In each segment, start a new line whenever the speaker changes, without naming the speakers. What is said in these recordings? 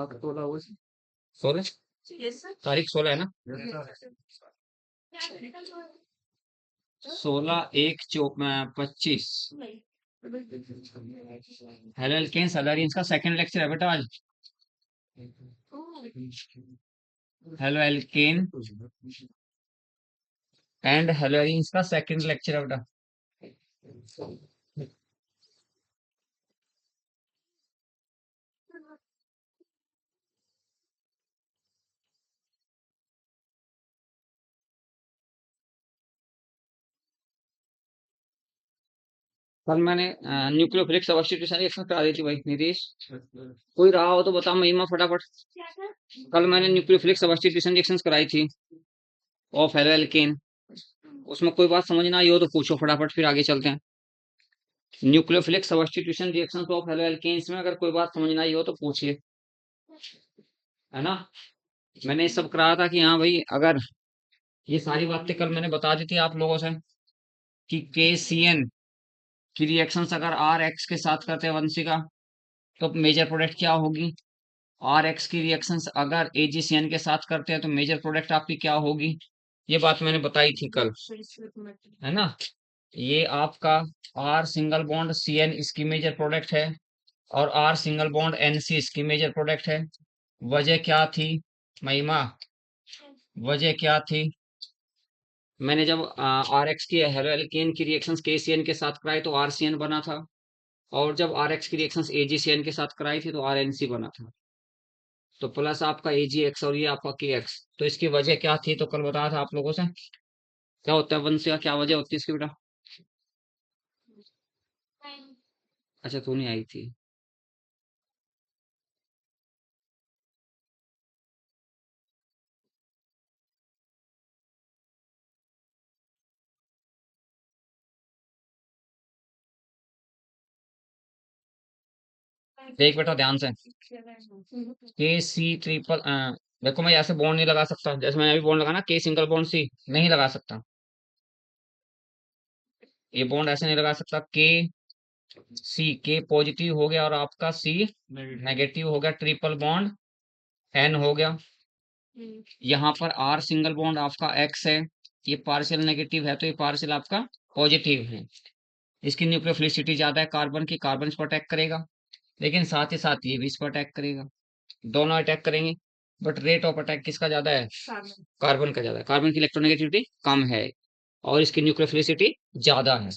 16 तारीख 16 है ना। 16/1/25। हेलो एल्केन्स एल्डरीन्स का सेकंड लेक्चर है बेटा आज। हेलो एल्केन एंड हेलोरीन्स का सेकंड लेक्चर है बेटा। कल मैंने न्यूक्लियोफिलिक सब्स्टिट्यूशन रिएक्शन करा दी थी भाई नीतीश। कोई रहा हो तो बताओ महिमा फटाफट। कल मैंने न्यूक्लियोफिलिक सब्स्टिट्यूशन रिएक्शंस कराई थी ऑफ हेलो एल्केन। उसमें कोई बात समझ ना आई हो तो पूछो फटाफट, फिर आगे चलते हैं। Nucleophilic substitution reactions of halo alkanes में अगर कोई बात समझ ना आई हो तो पूछिए, है ना। मैंने ये सब कराया था कि हाँ भाई, अगर ये सारी बातें कल मैंने बता दी थी आप लोगों से कि के सी एन की रिएक्शंस अगर आर एक्स के साथ करते हैं वंशिका तो मेजर प्रोडक्ट क्या होगी। आर एक्स की रिएक्शंस अगर एजीसीएन के साथ करते हैं तो मेजर प्रोडक्ट आपकी क्या होगी। ये बात मैंने बताई थी कल, है ना। ये आपका R single bond C N इसकी मेजर प्रोडक्ट है और R single bond N C इसकी मेजर प्रोडक्ट है। वजह क्या थी महिमा, वजह क्या थी। मैंने जब आर एक्स की हेलो एल्केन की रिएक्शंस के सी एन के साथ कराई तो आर सी एन बना था, और जब आर एक्स की रिएक्शंस एजीसीएन के साथ कराई थी तो आर एन सी बना था। तो प्लस आपका एजी एक्स और ये आपका के एक्स, तो इसकी वजह क्या थी तो कल बताया था आप लोगों से। क्या होता है वंश का, क्या वजह होती है इसकी बेटा। अच्छा तू नहीं आई थी। देख बेटा ध्यान से, के सी ट्रिपल देखो मैं ऐसे बॉन्ड नहीं लगा सकता, जैसे मैंने अभी बॉन्ड लगाना के सिंगल बॉन्ड सी नहीं लगा सकता। ये बॉन्ड ऐसे नहीं लगा सकता। के सी, के पॉजिटिव हो गया और आपका सी नेगेटिव हो गया, ट्रिपल बॉन्ड एन हो गया। यहाँ पर आर सिंगल बॉन्ड आपका एक्स है, ये पार्शियल नेगेटिव है तो ये पार्शियल आपका पॉजिटिव है। इसकी न्यूक्लियोफिलिसिटी ज्यादा है कार्बन की, कार्बन इस पर अटैक करेगा, लेकिन साथ ही साथ ये भी इस पर अटैक करेगा, दोनों अटैक करेंगे। बट रेट ऑफ अटैक किसका ज्यादा है, कार्बन का ज्यादा है। कार्बन की इलेक्ट्रोनेगेटिविटी कम है और इसकी न्यूक्लियोफिलिसिटी ज्यादा है,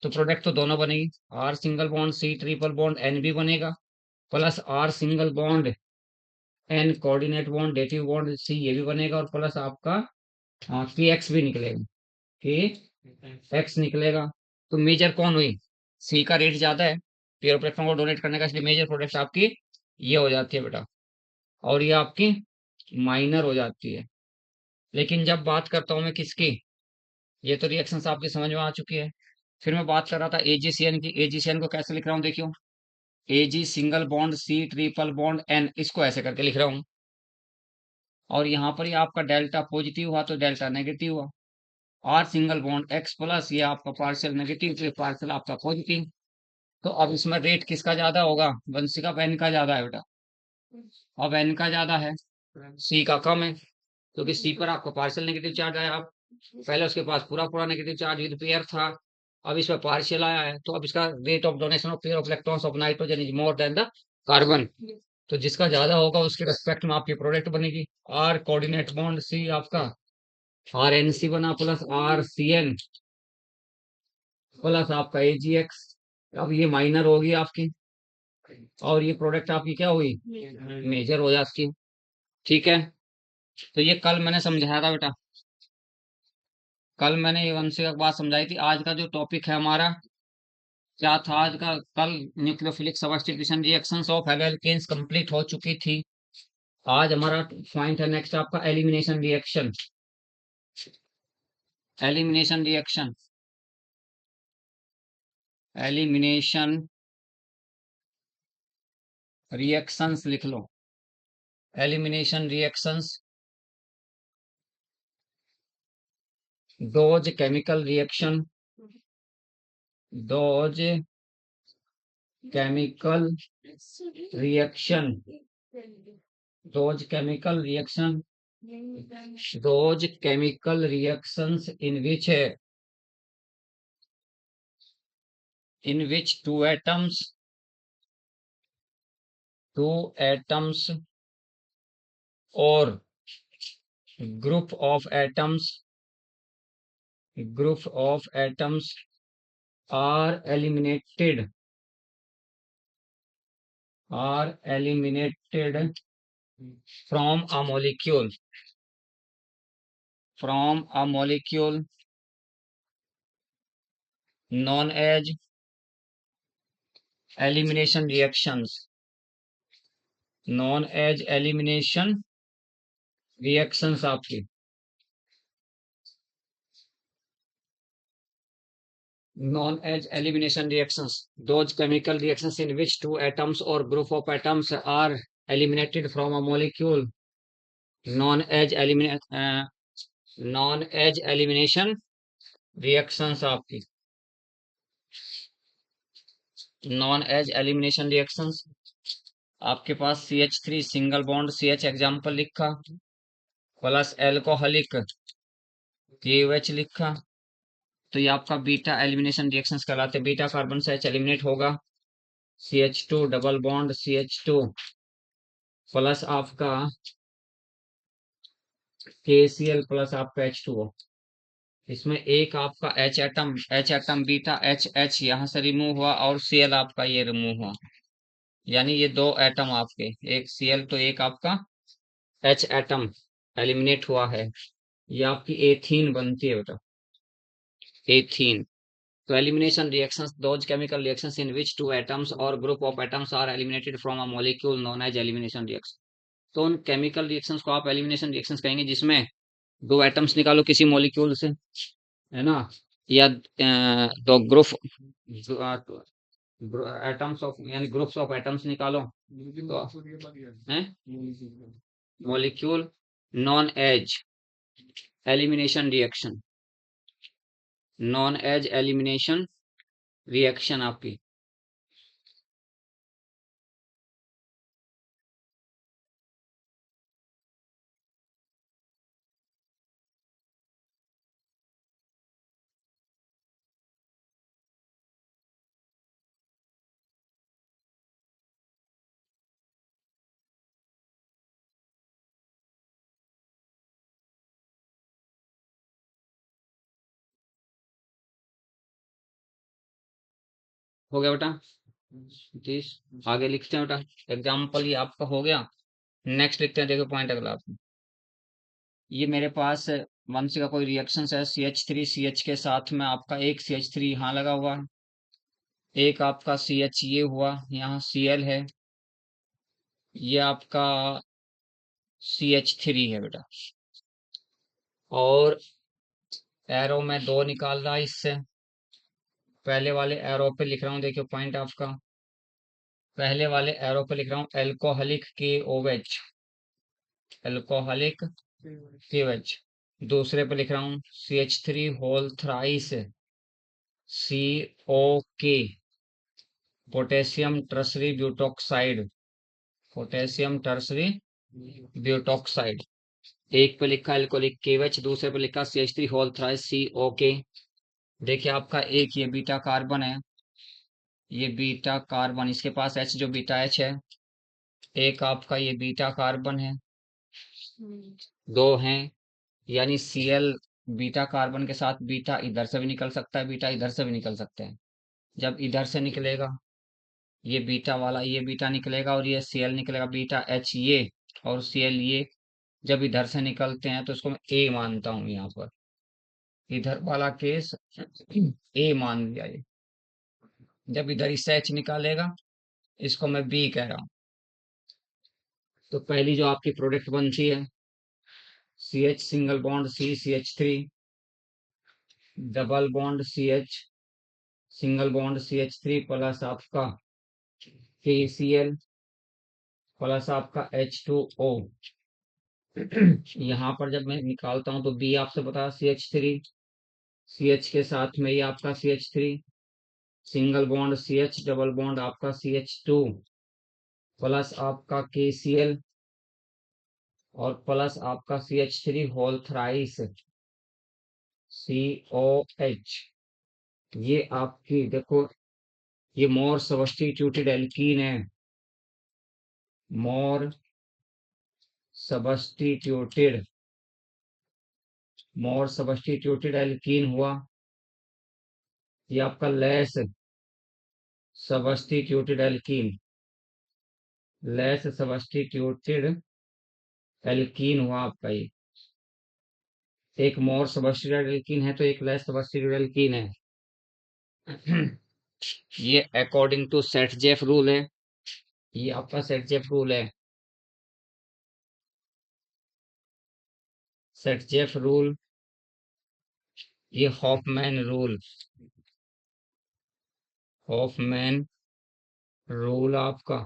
तो प्रोडक्ट तो दोनों बनेगी। R single bond C triple bond N भी बनेगा, plus R single bond N coordinate bond dative bond C ये भी बनेगा, और प्लस आपका के एक्स भी निकलेगा, के एक्स निकलेगा। तो मेजर कौन हुई, सी का रेट ज्यादा है पेयर ऑफ इलेक्ट्रॉन को डोनेट करने का, इसलिए मेजर प्रोडक्ट आपकी ये हो जाती है बेटा, और ये आपकी माइनर हो जाती है। लेकिन जब बात करता हूं मैं किसकी, ये तो रिएक्शंस आपकी समझ में आ चुकी है। फिर मैं बात कर रहा था एजीसीएन की। एजीसीएन को कैसे लिख रहा हूँ देखियो, AG single bond C triple bond N, इसको ऐसे करके लिख रहा हूँ। और यहाँ पर ये आपका डेल्टा पॉजिटिव हुआ तो डेल्टा नेगेटिव हुआ। R single bond X plus, ये आपका पार्शियल नेगेटिव तो ये पार्शियल आपका पॉजिटिव। तो अब इसमें रेट किसका ज्यादा होगा, वंशिका एन का ज्यादा है बेटा। अब एन का ज्यादा है, सी का कम है, क्योंकि सी पर आपका पार्शियल नेगेटिव चार्ज आया। अब पहले उसके पास पूरा पूरा नेगेटिव चार्ज विद पेयर था, अब इस पर पार्शियल आया है, तो अब इसका rate of donation of pair of electrons of nitrogen is more than the carbon. तो जिसका ज्यादा होगा उसके रेस्पेक्ट में आपकी प्रोडक्ट बनेगी। आर कोऑर्डिनेट बॉन्ड सी आपका आर एन सी बना, plus R C N, plus आपका ए जी एक्स। अब ये माइनर होगी आपकी और ये प्रोडक्ट आपकी क्या हुई, मेजर हो जाती है। ठीक है, तो ये कल मैंने समझाया था बेटा, कल मैंने ये वंश एक बात समझाई थी। आज का जो टॉपिक है हमारा क्या था आज का, कल nucleophilic substitution reactions of alkanes complete हो चुकी थी। आज हमारा पॉइंट है नेक्स्ट आपका elimination reaction. Elimination reaction, elimination reactions लिख लो। Elimination reactions, those chemical reaction, those chemical reaction those chemical reaction those chemical reactions in which two atoms or group of atoms are eliminated from a molecule known as elimination reactions आपकी known as elimination reactions, those chemical reactions in which two atoms or group of atoms are eliminated from a molecule known as elimination reactions आपकी known as elimination reactions। आपके पास CH3 single bond CH example लिखा plus alcoholic KOH लिखा, तो ये आपका beta elimination reactions कहलाते हैं। Beta carbon से H एलिमिनेट होगा, CH2 double bond CH2 plus आपका KCl प्लस आपका H2O। इसमें एक आपका H एटम बीटा H यहाँ से रिमूव हुआ और Cl आपका ये रिमूव हुआ, यानी ये दो एटम आपके, एक Cl तो एक आपका H एटम एलिमिनेट हुआ है। ये आपकी एथीन बनती है बेटा, एथीन। तो elimination reactions, those chemical reactions in which two atoms or group of atoms are eliminated from a molecule known as elimination reaction। तो उन chemical reactions को आप elimination reactions कहेंगे जिसमें दो atoms निकालो किसी molecule से, है ना, या दो atoms of यानी groups of atoms निकालो, तो हैं molecule known as elimination reaction आपकी। हो गया बेटा, आगे लिखते हैं बेटा। एग्जाम्पल ये आपका हो गया। नेक्स्ट लिखते हैं, देखो पॉइंट अगला आपको। ये मेरे पास वंश का कोई रिएक्शन है, CH3 CH के साथ में आपका एक CH3 यहाँ लगा हुआ है, एक आपका CH ये हुआ, यहाँ Cl है, ये आपका CH3 है बेटा, और एरो में दो निकाल रहा है इससे। पहले वाले एरो पे लिख रहा हूँ, देखियो पॉइंट आपका, पहले वाले एरो पे लिख रहा हूँ एल्कोहलिक KOH, एल्कोहलिक KOH। दूसरे पे लिख रहा हूँ CH3 whole thrice COK, potassium tertiary butoxide, potassium tertiary butoxide. एक पे लिखा एल्कोहलिक KOH, दूसरे पे लिखा CH3 होल थ्राइस COK। देखिए आपका एक ये बीटा कार्बन है, ये बीटा कार्बन, इसके पास H जो बीटा H है, एक आपका ये बीटा कार्बन है, दो हैं, यानी Cl बीटा कार्बन के साथ बीटा इधर से भी निकल सकता है, बीटा इधर से भी निकल सकते हैं। जब इधर से निकलेगा ये बीटा वाला, ये बीटा निकलेगा और ये Cl निकलेगा, बीटा H ये और Cl ये जब इधर से निकलते हैं तो इसको मैं A मानता हूं, यहाँ पर इधर वाला केस A मान लिया। ये जब इधर इससे H निकालेगा इसको मैं B कह रहा हूं। तो पहली जो आपकी प्रोडक्ट बनती है CH single bond CH3 double bond CH single bond CH3 plus आपका KCl प्लस आपका H2O। यहाँ पर जब मैं निकालता हूं तो B आपसे बता CH3, CH के साथ में ये आपका CH3 single bond CH double bond आपका CH2 प्लस आपका KCl और प्लस आपका CH3 होल थ्राइस COH। ये आपकी देखो, ये मोर सब्स्टिट्यूटेड एल्कीन है, मोर सब्स्टिट्यूटेड, मोर सब्स्टिट्यूटेड एल्कीन हुआ। ये आपका less substituted alkene, less substituted alkene हुआ आपका ये। एक मोर सब्स्टिट्यूटेड एल्कीन है तो एक लेस सब्स्टिट्यूटेड एल्कीन है। ये अकॉर्डिंग टू सेट-जेफ रूल है, ये आपका सेट-जेफ रूल है। सेट-जेफ रूल, ये हॉफमैन रूल, हॉफमैन रूल आपका,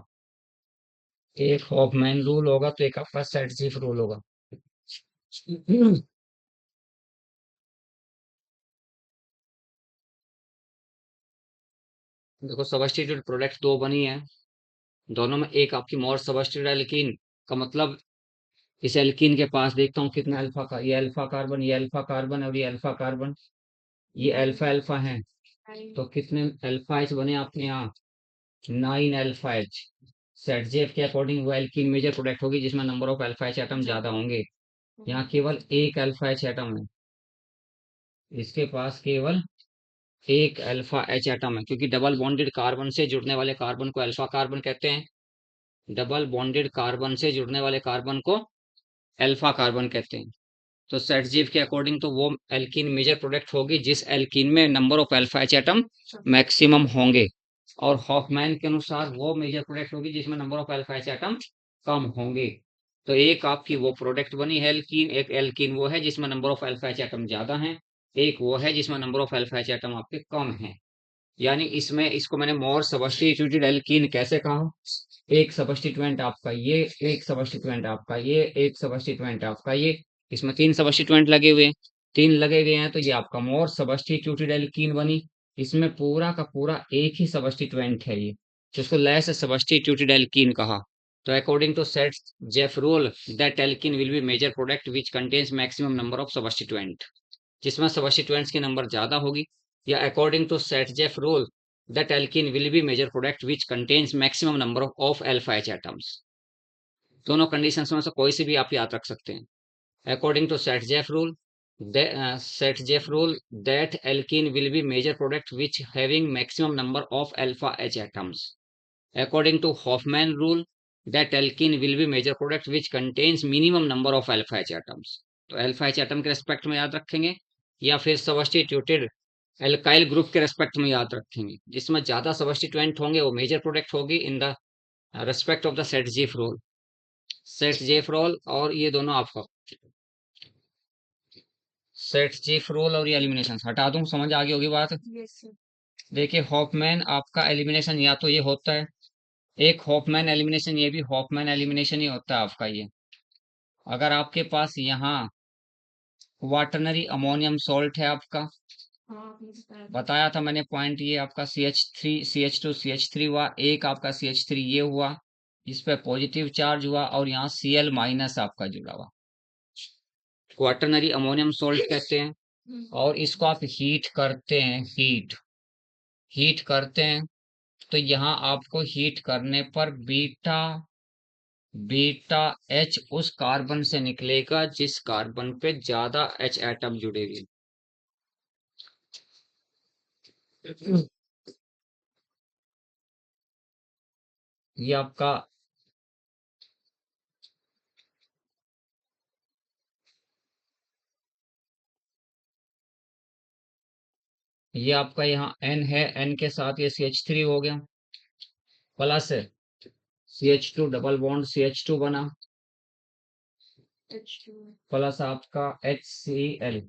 एक हॉफमैन रूल होगा तो एक आपका सेट-जेफ रूल होगा। देखो सब्स्टिट्यूट प्रोडक्ट दो बनी है, दोनों में एक आपकी मोर सब्स्टिट्यूटेड एल्कीन का मतलब, इस एल्कीन के पास देखता हूँ कितना अल्फा का, ये अल्फा कार्बन, ये अल्फा कार्बन और ये अल्फा कार्बन, ये अल्फा अल्फा है, तो कितने अल्फा एच बने आपके यहाँ, 9 अल्फा एच। सेट जेफ के अकॉर्डिंग वो एल्कीन मेजर प्रोडक्ट होगी जिसमें number of alpha H atom ज्यादा होंगे। यहाँ केवल एक अल्फा एच एटम है, इसके पास केवल एक अल्फा एच एटम है, क्योंकि डबल बॉन्डेड कार्बन से जुड़ने वाले कार्बन को अल्फा कार्बन कहते हैं, डबल बॉन्डेड कार्बन से जुड़ने वाले कार्बन को अल्फा कार्बन कहते हैं। तो सेटजीव के अकॉर्डिंग तो वो एल्कीन मेजर प्रोडक्ट होगी जिस एल्कीन में number of alpha H atom maximum होंगे, और हॉफमैन के अनुसार वो मेजर प्रोडक्ट होगी जिसमें number of alpha H atom कम होंगे। तो एक आपकी वो प्रोडक्ट बनी है एल्कीन, एक एल्कीन वो है जिसमें number of alpha H atom ज्यादा है, एक वो है जिसमें number of alpha H atom आपके कम है। यानी इसमें इसको मैंने मोर सब्स्टिट्यूटेड एल्कीन कैसे कहा, एक सब्स्टिट्यूएंट आपका ये, एक सब्स्टिट्यूएंट आपका ये, एक सब्स्टिट्यूएंट आपका ये, इसमें तीन सब्स्टिट्यूएंट लगे हुए हैं, तीन लगे हुए हैं तो ये आपका मोर सब्स्टिट्यूटेड एल्कीन बनी। इसमें पूरा का पूरा एक ही सब्स्टिट्यूएंट है ये, जिसको लेस सब्स्टिट्यूटेड एल्कीन कहा। तो according to Saytzeff rule, that alkene will be major product which contains maximum number of substituent, जिसमें सब्स्टिट्यूएंट्स की नंबर ज्यादा होगी, या according to Saytzeff rule, that alkene will be major product which contains maximum number of alpha H atoms। दोनों conditions में से कोई सी भी आप याद रख सकते हैं। According to Saytzeff rule, Saytzeff rule, that alkene will be major product which having maximum number of alpha H atoms। According to Hoffman rule, that alkene will be major product which contains minimum number of alpha H atoms। तो alpha H atom के respect में याद रखेंगे, या फिर substituted alkyl group के respect में याद रखेंगे, जिसमें ज्यादा सब्स्टिट्यूएंट होंगे वो मेजर प्रोडक्ट होगी in the respect of the Saytzeff rule. Saytzeff rule और ये दोनों आपका सेट जेफ रोल और ये एलिमिनेशन हटा दूं, समझ आ गई होगी बात। देखिए हॉफमैन आपका एलिमिनेशन या तो ये होता है, एक हॉफमैन एलिमिनेशन, ये भी हॉफमैन एलिमिनेशन ही होता है आपका ये। अगर आपके पास यहाँ क्वाटरनरी अमोनियम सॉल्ट है आपका, बताया था मैंने पॉइंट, ये आपका CH3 CH2 CH3 हुआ, एक आपका CH3 ये हुआ, इस पे पॉजिटिव चार्ज हुआ और यहाँ Cl माइनस आपका जुड़ा हुआ, क्वाटरनरी अमोनियम सॉल्ट कहते हैं। और इसको आप हीट करते हैं, हीट करते हैं, तो यहाँ आपको हीट करने पर बीटा बीटा H उस कार्बन से निकलेगा जिस कार्बन पे ज्यादा H एटम जुड़े हुए। ये आपका ये आपका यहाँ N है, N के साथ ये CH3 हो गया, plus CH2 double bond CH2 बना, प्लस आपका HCl।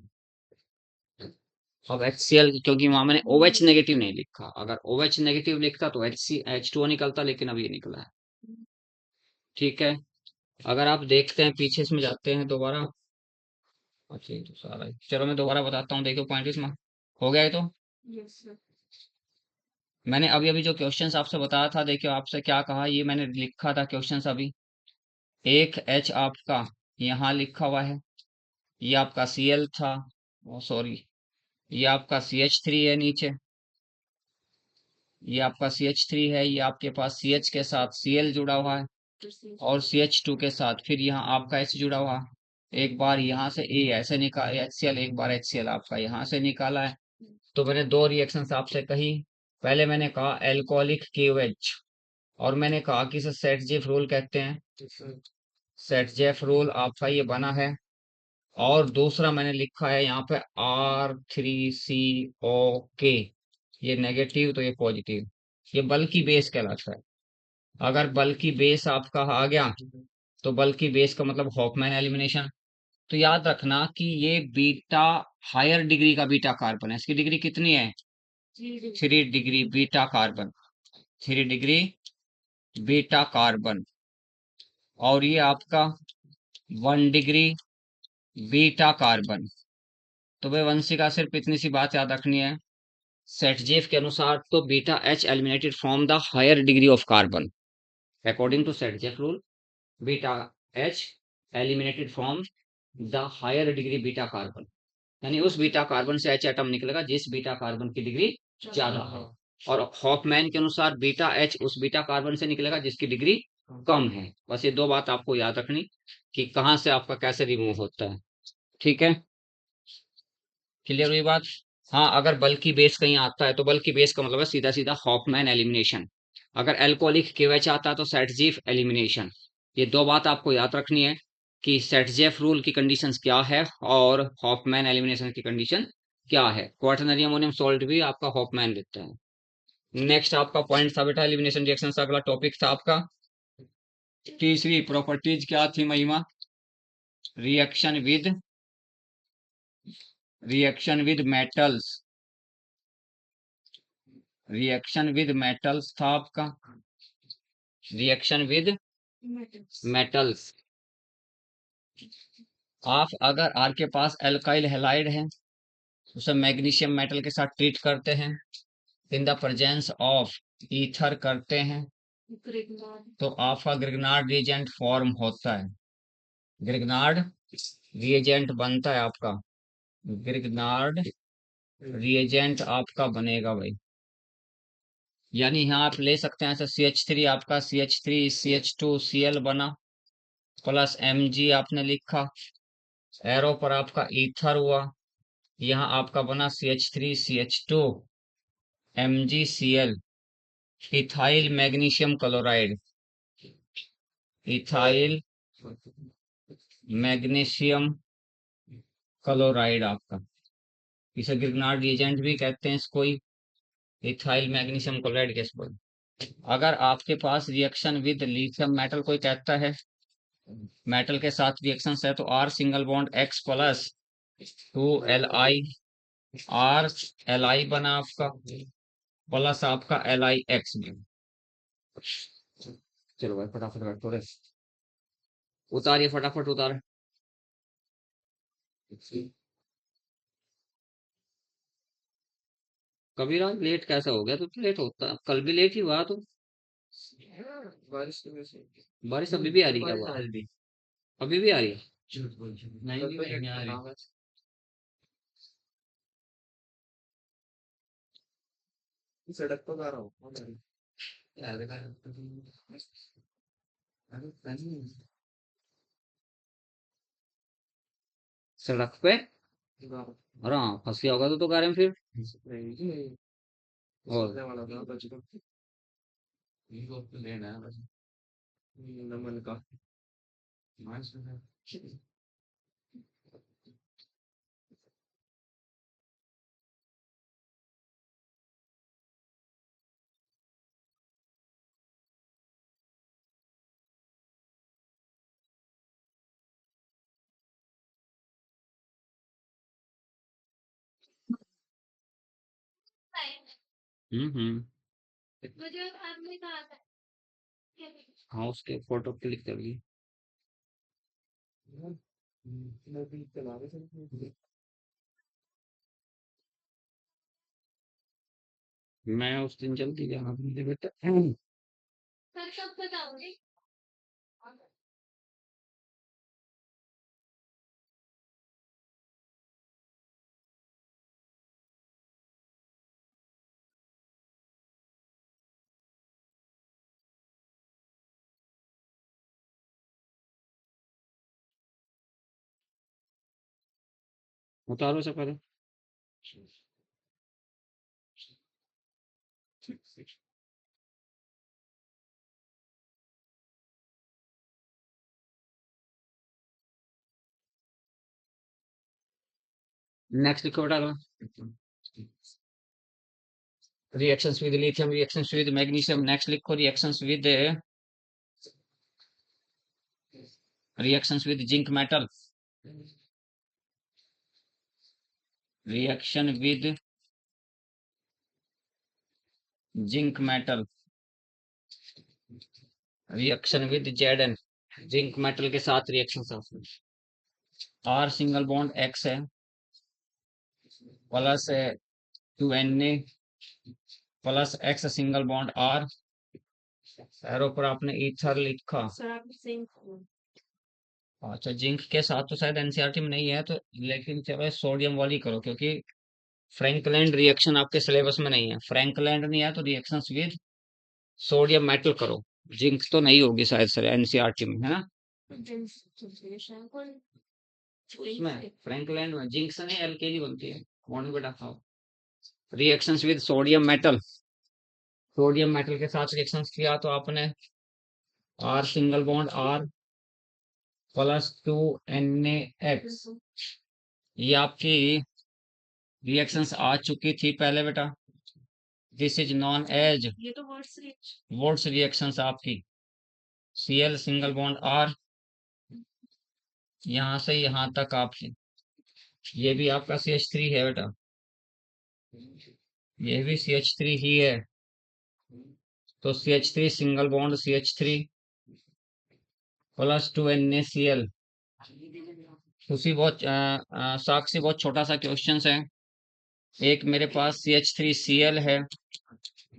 अब HCl क्योंकि वहां मैंने OH नेगेटिव नहीं लिखा, अगर OH नेगेटिव लिखता तो H2O निकलता, लेकिन अब ये निकला है। ठीक है, अगर आप देखते हैं पीछे इसमें जाते हैं दोबारा, अच्छा ये तो सारा है। चलो मैं दोबारा बताता हूँ, देखो पॉइंट इसमें हो गया है तो। मैंने अभी अभी जो क्वेश्चंस आपसे बताया था, देखियो आपसे क्या कहा, ये मैंने लिखा था क्वेश्चंस अभी। एक H आपका यहाँ लिखा हुआ है, ये आपका Cl था, सॉरी, ये आपका CH3 है नीचे, ये आपका CH3 है, ये आपके पास CH के साथ Cl जुड़ा हुआ है और CH2 के साथ फिर यहाँ आपका H जुड़ा हुआ है। एक बार यहाँ से A ऐसे निकाल HCl, एक बार HCl आपका यहाँ से निकाला है। तो मैंने दो रिएक्शंस आपसे कही। पहले मैंने कहा एल्कोहलिक KOH और मैंने कहा कि इसे सेट-जेफ रूल कहते हैं। सेट-जेफ रूल आपका ये बना है। और दूसरा मैंने लिखा है यहाँ पे R3COK, ये नेगेटिव तो ये पॉजिटिव, ये बल्कि बेस कहलाता है। अगर बल्कि बेस आपका आ गया तो बल्कि बेस का मतलब हॉफमैन एलिमिनेशन। तो याद रखना कि ये बीटा हायर डिग्री का बीटा कार्बन है। इसकी डिग्री कितनी है? 3 degree beta carbon, 3 degree beta carbon. और ये आपका 1 डिग्री बीटा कार्बन। तो भाई वंशी का सिर्फ इतनी सी बात याद रखनी है, सेटजेफ के अनुसार तो beta H eliminated from the higher degree of carbon, according to Saytzeff rule beta H eliminated from the higher degree beta carbon, यानी उस बीटा कार्बन से H एटम निकलेगा जिस बीटा कार्बन की डिग्री ज्यादा है। और हॉफमैन के अनुसार बीटा H उस बीटा कार्बन से निकलेगा जिसकी डिग्री कम है। बस ये दो बात आपको याद रखनी कि कहाँ से आपका कैसे रिमूव होता है। ठीक है, क्लियर हुई बात? हाँ, अगर बल्कि बेस कहीं आता है तो बल्कि बेस का मतलब है सीधा सीधा हॉफमैन एलिमिनेशन। अगर एल्कोहलिक KOH आता है तो सेटजीफ एलिमिनेशन। ये दो बात आपको याद रखनी है कि सेटजेफ रूल की कंडीशंस क्या है और हॉफमैन एलिमिनेशन की कंडीशन क्या है। क्वाटरनरी अमोनियम सॉल्ट भी आपका हॉफमैन देता है। नेक्स्ट आपका पॉइंट था बेटा एलिमिनेशन रिएक्शन का, अगला टॉपिक था आपका तीसरी प्रॉपर्टीज क्या थी महिमा? Reaction with metals, reaction with metals था आपका, रिएक्शन विद मेटल्स। आप अगर आर के पास एल्काइल हैलाइड है, उसे मैग्नीशियम मेटल के साथ ट्रीट करते हैं, in the presence of ether करते हैं, तो आपका ग्रिग्नार्ड रिएजेंट फॉर्म होता है, ग्रिग्नार्ड रिएजेंट बनता है आपका, ग्रिग्नार्ड रिएजेंट आपका बनेगा भाई। यानी यहाँ आप ले सकते हैं ऐसे CH3 आपका CH3 CH2Cl बना प्लस Mg आपने लिखा, एरो पर आपका ईथर हुआ, यहाँ आपका बना CH3 CH2 MgCl, ethyl magnesium chloride, ethyl magnesium chloride आपका, इसे ग्रिग्नार्ड रिएजेंट भी कहते हैं इसको ही, इथाइल मैग्नीशियम क्लोराइड गैस को। अगर आपके पास रिएक्शन विद लिथियम मेटल कोई कहता है, मेटल के साथ रिएक्शन है, तो R single bond X plus 2Li, R Li बना आपका प्लस आपका LiX भी। चलो भाई फटाफट कर थोड़े उतारिए, फटाफट उतार। कभी रात लेट कैसा हो गया? तो लेट होता, कल भी लेट ही हुआ तो। बारिश की वजह से। बारिश अभी भी आ रही है क्या? अभी भी आ रही है? नहीं आ रही। सड़क पर आ रहा हूँ यार, सड़क पे। अरे हाँ, फंस गया होगा तो गाड़ी में फिर। और नमन का। हम्म। हाँ, उसके फोटो क्लिक कर ली। मैं उस दिन जल्दी गया मुझे बेटा। उतारो से पहले। नेक्स्ट लिखो बेटा अगला। Reactions with lithium, reactions with magnesium. Next लिखो reactions with zinc metal. Reaction with zinc metal, reaction with Z zinc metal के साथ reaction. R single bond X है plus 2Na plus X single bond R. Arrow पर आपने ether लिखा। अच्छा zinc के साथ तो शायद एनसीईआरटी में नहीं है तो, लेकिन चलो सोडियम वाली करो क्योंकि फ्रैंकलैंड रिएक्शन आपके सिलेबस में नहीं है। फ्रैंकलैंड नहीं है तो रिएक्शंस विद सोडियम मेटल करो। जिंक तो नहीं होगी शायद सर एनसीईआरटी में, है ना? उसमें फ्रैंकलैंड में जिंक से नहीं एलकेजी बनती है। मॉर्निंग बेटा खाओ। Reactions with sodium metal, sodium metal के साथ रिएक्शंस किया तो आपने R single bond R plus 2Na X. ये आपकी रिएक्शंस आ चुकी थी पहले बेटा। This is known as Wurtz reactions आपकी। Cl सिंगल बॉन्ड आर, यहां से यहां तक आपकी। ये भी आपका CH3 है बेटा, ये भी CH3 ही है। तो CH3 single bond CH3 plus 2NaCl। उसी बहुत साक्षी बहुत छोटा सा क्वेश्चन है। एक मेरे पास CH3Cl है,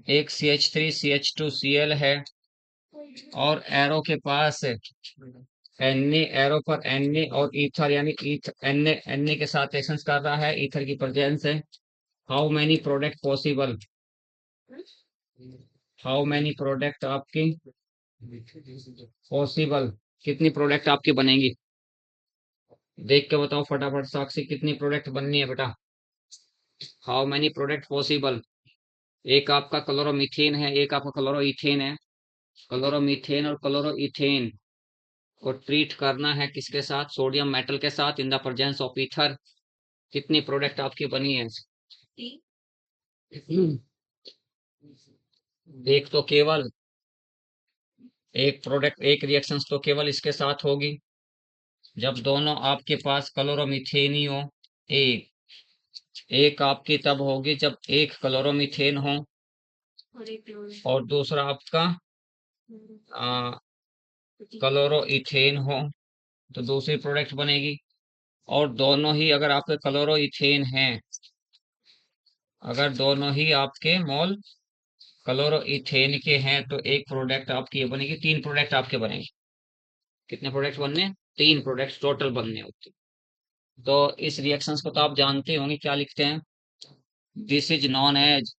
एक CH3CH2Cl है, और एरो के पास Na, एरो पर Na और ईथर यानी Na के साथ एक्शंस कर रहा है, ईथर की प्रेजेंस है। How many product possible, how many product आपकी पॉसिबल, कितनी प्रोडक्ट आपकी बनेगी? देख के बताओ फटाफट साक्षी, कितनी प्रोडक्ट बननी है बेटा? How many product possible. एक आपका क्लोरोमीथेन है, एक आपका क्लोरोइथेन है। क्लोरोमीथेन और क्लोरोइथेन को ट्रीट करना है किसके साथ? सोडियम मेटल के साथ in the presence of ether. कितनी प्रोडक्ट आपकी बनी है? एक तो केवल एक प्रोडक्ट, एक रिएक्शन तो केवल इसके साथ होगी जब दोनों आपके पास क्लोरोमीथेन ही हो। एक एक आपकी तब होगी जब एक क्लोरोमीथेन हो और दूसरा आपका क्लोरोइथेन हो, तो दूसरी प्रोडक्ट बनेगी। और दोनों ही अगर आपके क्लोरोइथेन हैं, अगर दोनों ही आपके मोल क्लोरोइथेन के हैं तो एक प्रोडक्ट आपकी ये बनेगी, तीन प्रोडक्ट आपके बनेंगे। कितने प्रोडक्ट बनने? तीन प्रोडक्ट टोटल बनने होते। तो इस रिएक्शंस को तो आप जानते होंगे, क्या लिखते हैं? This is known as,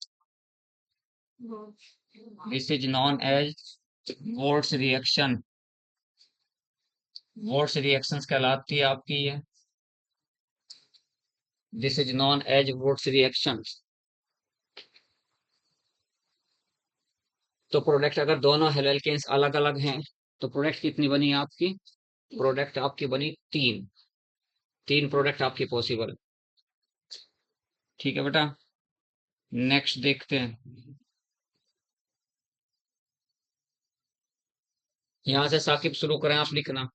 this is known as Wurtz reaction. Wurtz reactions कहलाती है आपकी ये। This is known as Wurtz reaction. तो प्रोडक्ट अगर दोनों हेलोकेन्स अलग अलग हैं तो प्रोडक्ट कितनी बनी आपकी? प्रोडक्ट आपकी बनी तीन, तीन प्रोडक्ट आपकी पॉसिबल। ठीक है बेटा, नेक्स्ट देखते हैं। यहाँ से साकिब शुरू करें आप लिखना,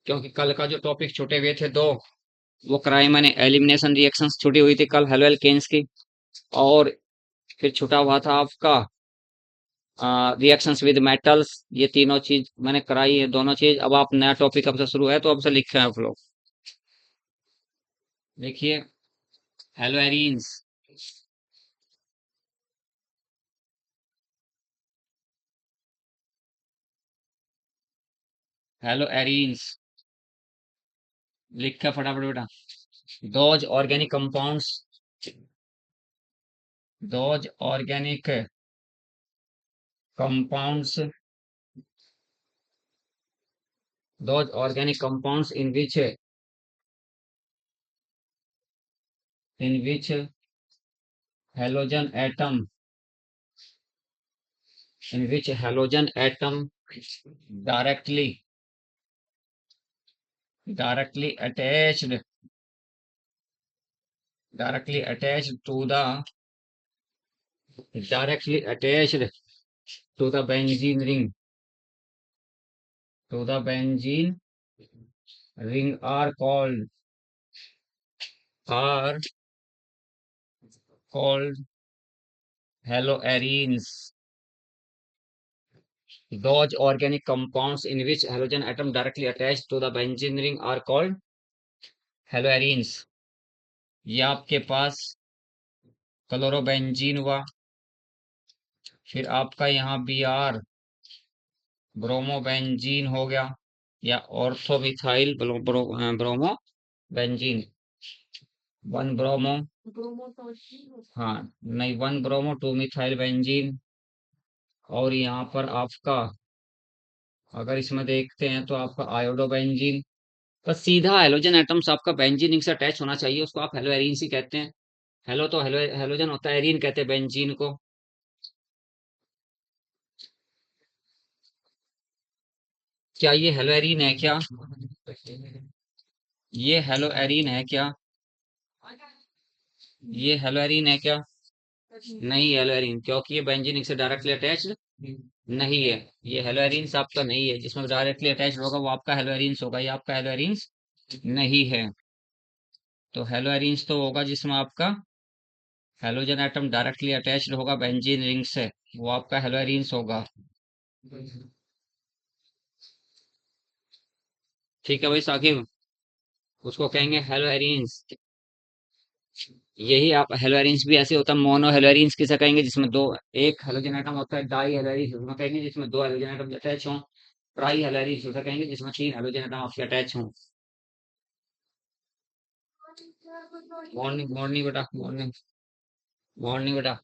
क्योंकि कल का जो टॉपिक छूटे हुए थे दो, वो कराए मैंने। एलिमिनेशन रिएक्शंस छुटी हुई थी कल हेलो एल्केन्स की, और फिर छुटा हुआ था आपका रिएक्शंस विद मेटल्स। ये तीनों चीज मैंने कराई है, दोनों चीज। अब आप नया टॉपिक अब से शुरू है तो अब से लिखे हैं आप लोग। देखिए हेलो एरीन्स, हेलो एरीन्स लिखा फटाफट बेटा। Those organic compounds, those organic compounds, those organic compounds in which in which halogen atom directly attached directly attached to the benzene ring are are called haloarenes. Those organic compounds in which halogen atom directly attached to the benzene ring are called haloarenes. ये आपके पास chlorobenzene हुआ, फिर आपका यहाँ Br bromobenzene हो गया या ऑर्थोमिथाइल bromobenzene, one bromo हाँ नहीं, one bromo two methyl benzene. और यहाँ पर आपका अगर इसमें देखते हैं तो आपका आयोडोबेंजीन। बस सीधा हेलोजन एटम्स आपका बेंजीन रिंग से अटैच होना चाहिए, उसको आप हेलो एरीन ही कहते हैं। हेलो तो हेलोजन होता है, एरीन कहते हैं बेंजीन को। क्या ये हेलो एरीन है क्या? ये हेलो एरीन है क्या? ये हेलो एरीन है क्या? नहीं हेलो एरीन, क्योंकि ये बेंजीन रिंग से डायरेक्टली अटैच्ड नहीं है। ये हेलो एरीन्स आपका नहीं है, जिसमें डायरेक्टली अटैच्ड होगा वो आपका हेलो एरीन्स होगा, ये आपका हेलो एरीन्स नहीं है। तो हेलो एरीन्स तो होगा जिसमें आपका हेलोजन एटम डायरेक्टली अटैच्ड होगा बेंजीन रिंग से, वो आपका हेलो एरीन्स होगा। ठीक है भाई साकिब, उसको कहेंगे हेलो एरीन्स। यही आप हेलो एरीन्स भी ऐसे होता है, मोनो हेलो एरीन्स किसे कहेंगे जिसमें दो, एक हेलोजन एटम होता है, डाई हेलो एरीन्स उसमें कहेंगे जिसमें दो हेलोजन एटम अटैच हों। ट्राई हेलो एरीन्स उसे कहेंगे जिसमें तीन हेलोजन एटम आपके अटैच हों। मॉर्निंग मॉर्निंग बेटा, मॉर्निंग मॉर्निंग बेटा।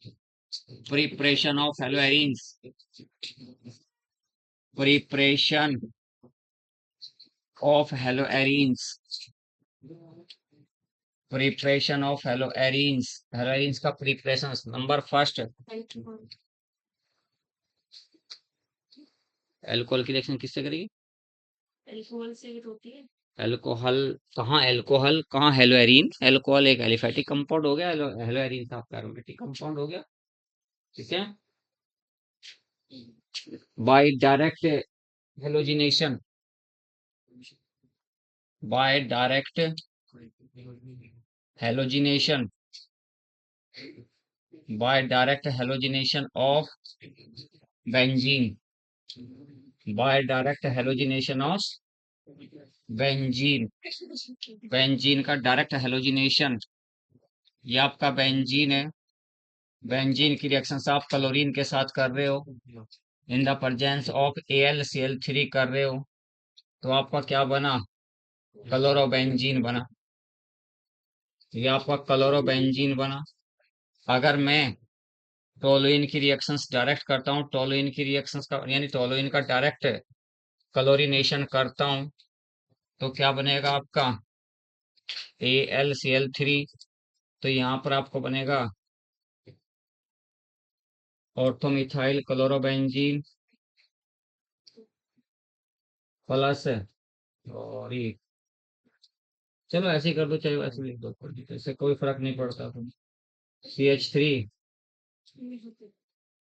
Preparation of hello arenes, preparation of hello arenes, preparation of hello arenes. Hello arenes का प्रिपरेशन नंबर फर्स्ट, एल्कोहल की रिएक्शन किससे करेगी? एल्कोहल से होती है। एल्कोहल कहाँ, एल्कोहल कहाँ, हेलो एरीन। एल्कोहल एक एलिफेटिक कंपाउंड हो गया, हेलो एरीन साफ एरोमेटिक कंपाउंड हो गया। ठीक है, by direct halogenation, by direct halogenation, by direct halogenation of benzene, by direct halogenation of benzene. Benzene का डायरेक्ट हेलोजिनेशन, ये आपका बेंजीन है। बेंजीन की रिएक्शन आप क्लोरीन के साथ कर रहे हो, in the presence of AlCl3 कर रहे हो, तो आपका क्या बना? क्लोरोबेंजीन बना। ये आपका क्लोरोबेंजीन बना। अगर मैं टोलुइन की रिएक्शंस डायरेक्ट करता हूँ, टोलुइन की रिएक्शंस का यानी टोलुइन का डायरेक्ट क्लोरीनेशन करता हूँ, तो क्या बनेगा आपका? AlCl3। तो यहाँ पर आपको बनेगा ऑर्थोमिथाइल क्लोरोबेंजीन प्लस, और ये चलो ऐसे ही कर दो, चाहे वैसे लिख दो, इससे कोई फर्क नहीं पड़ता।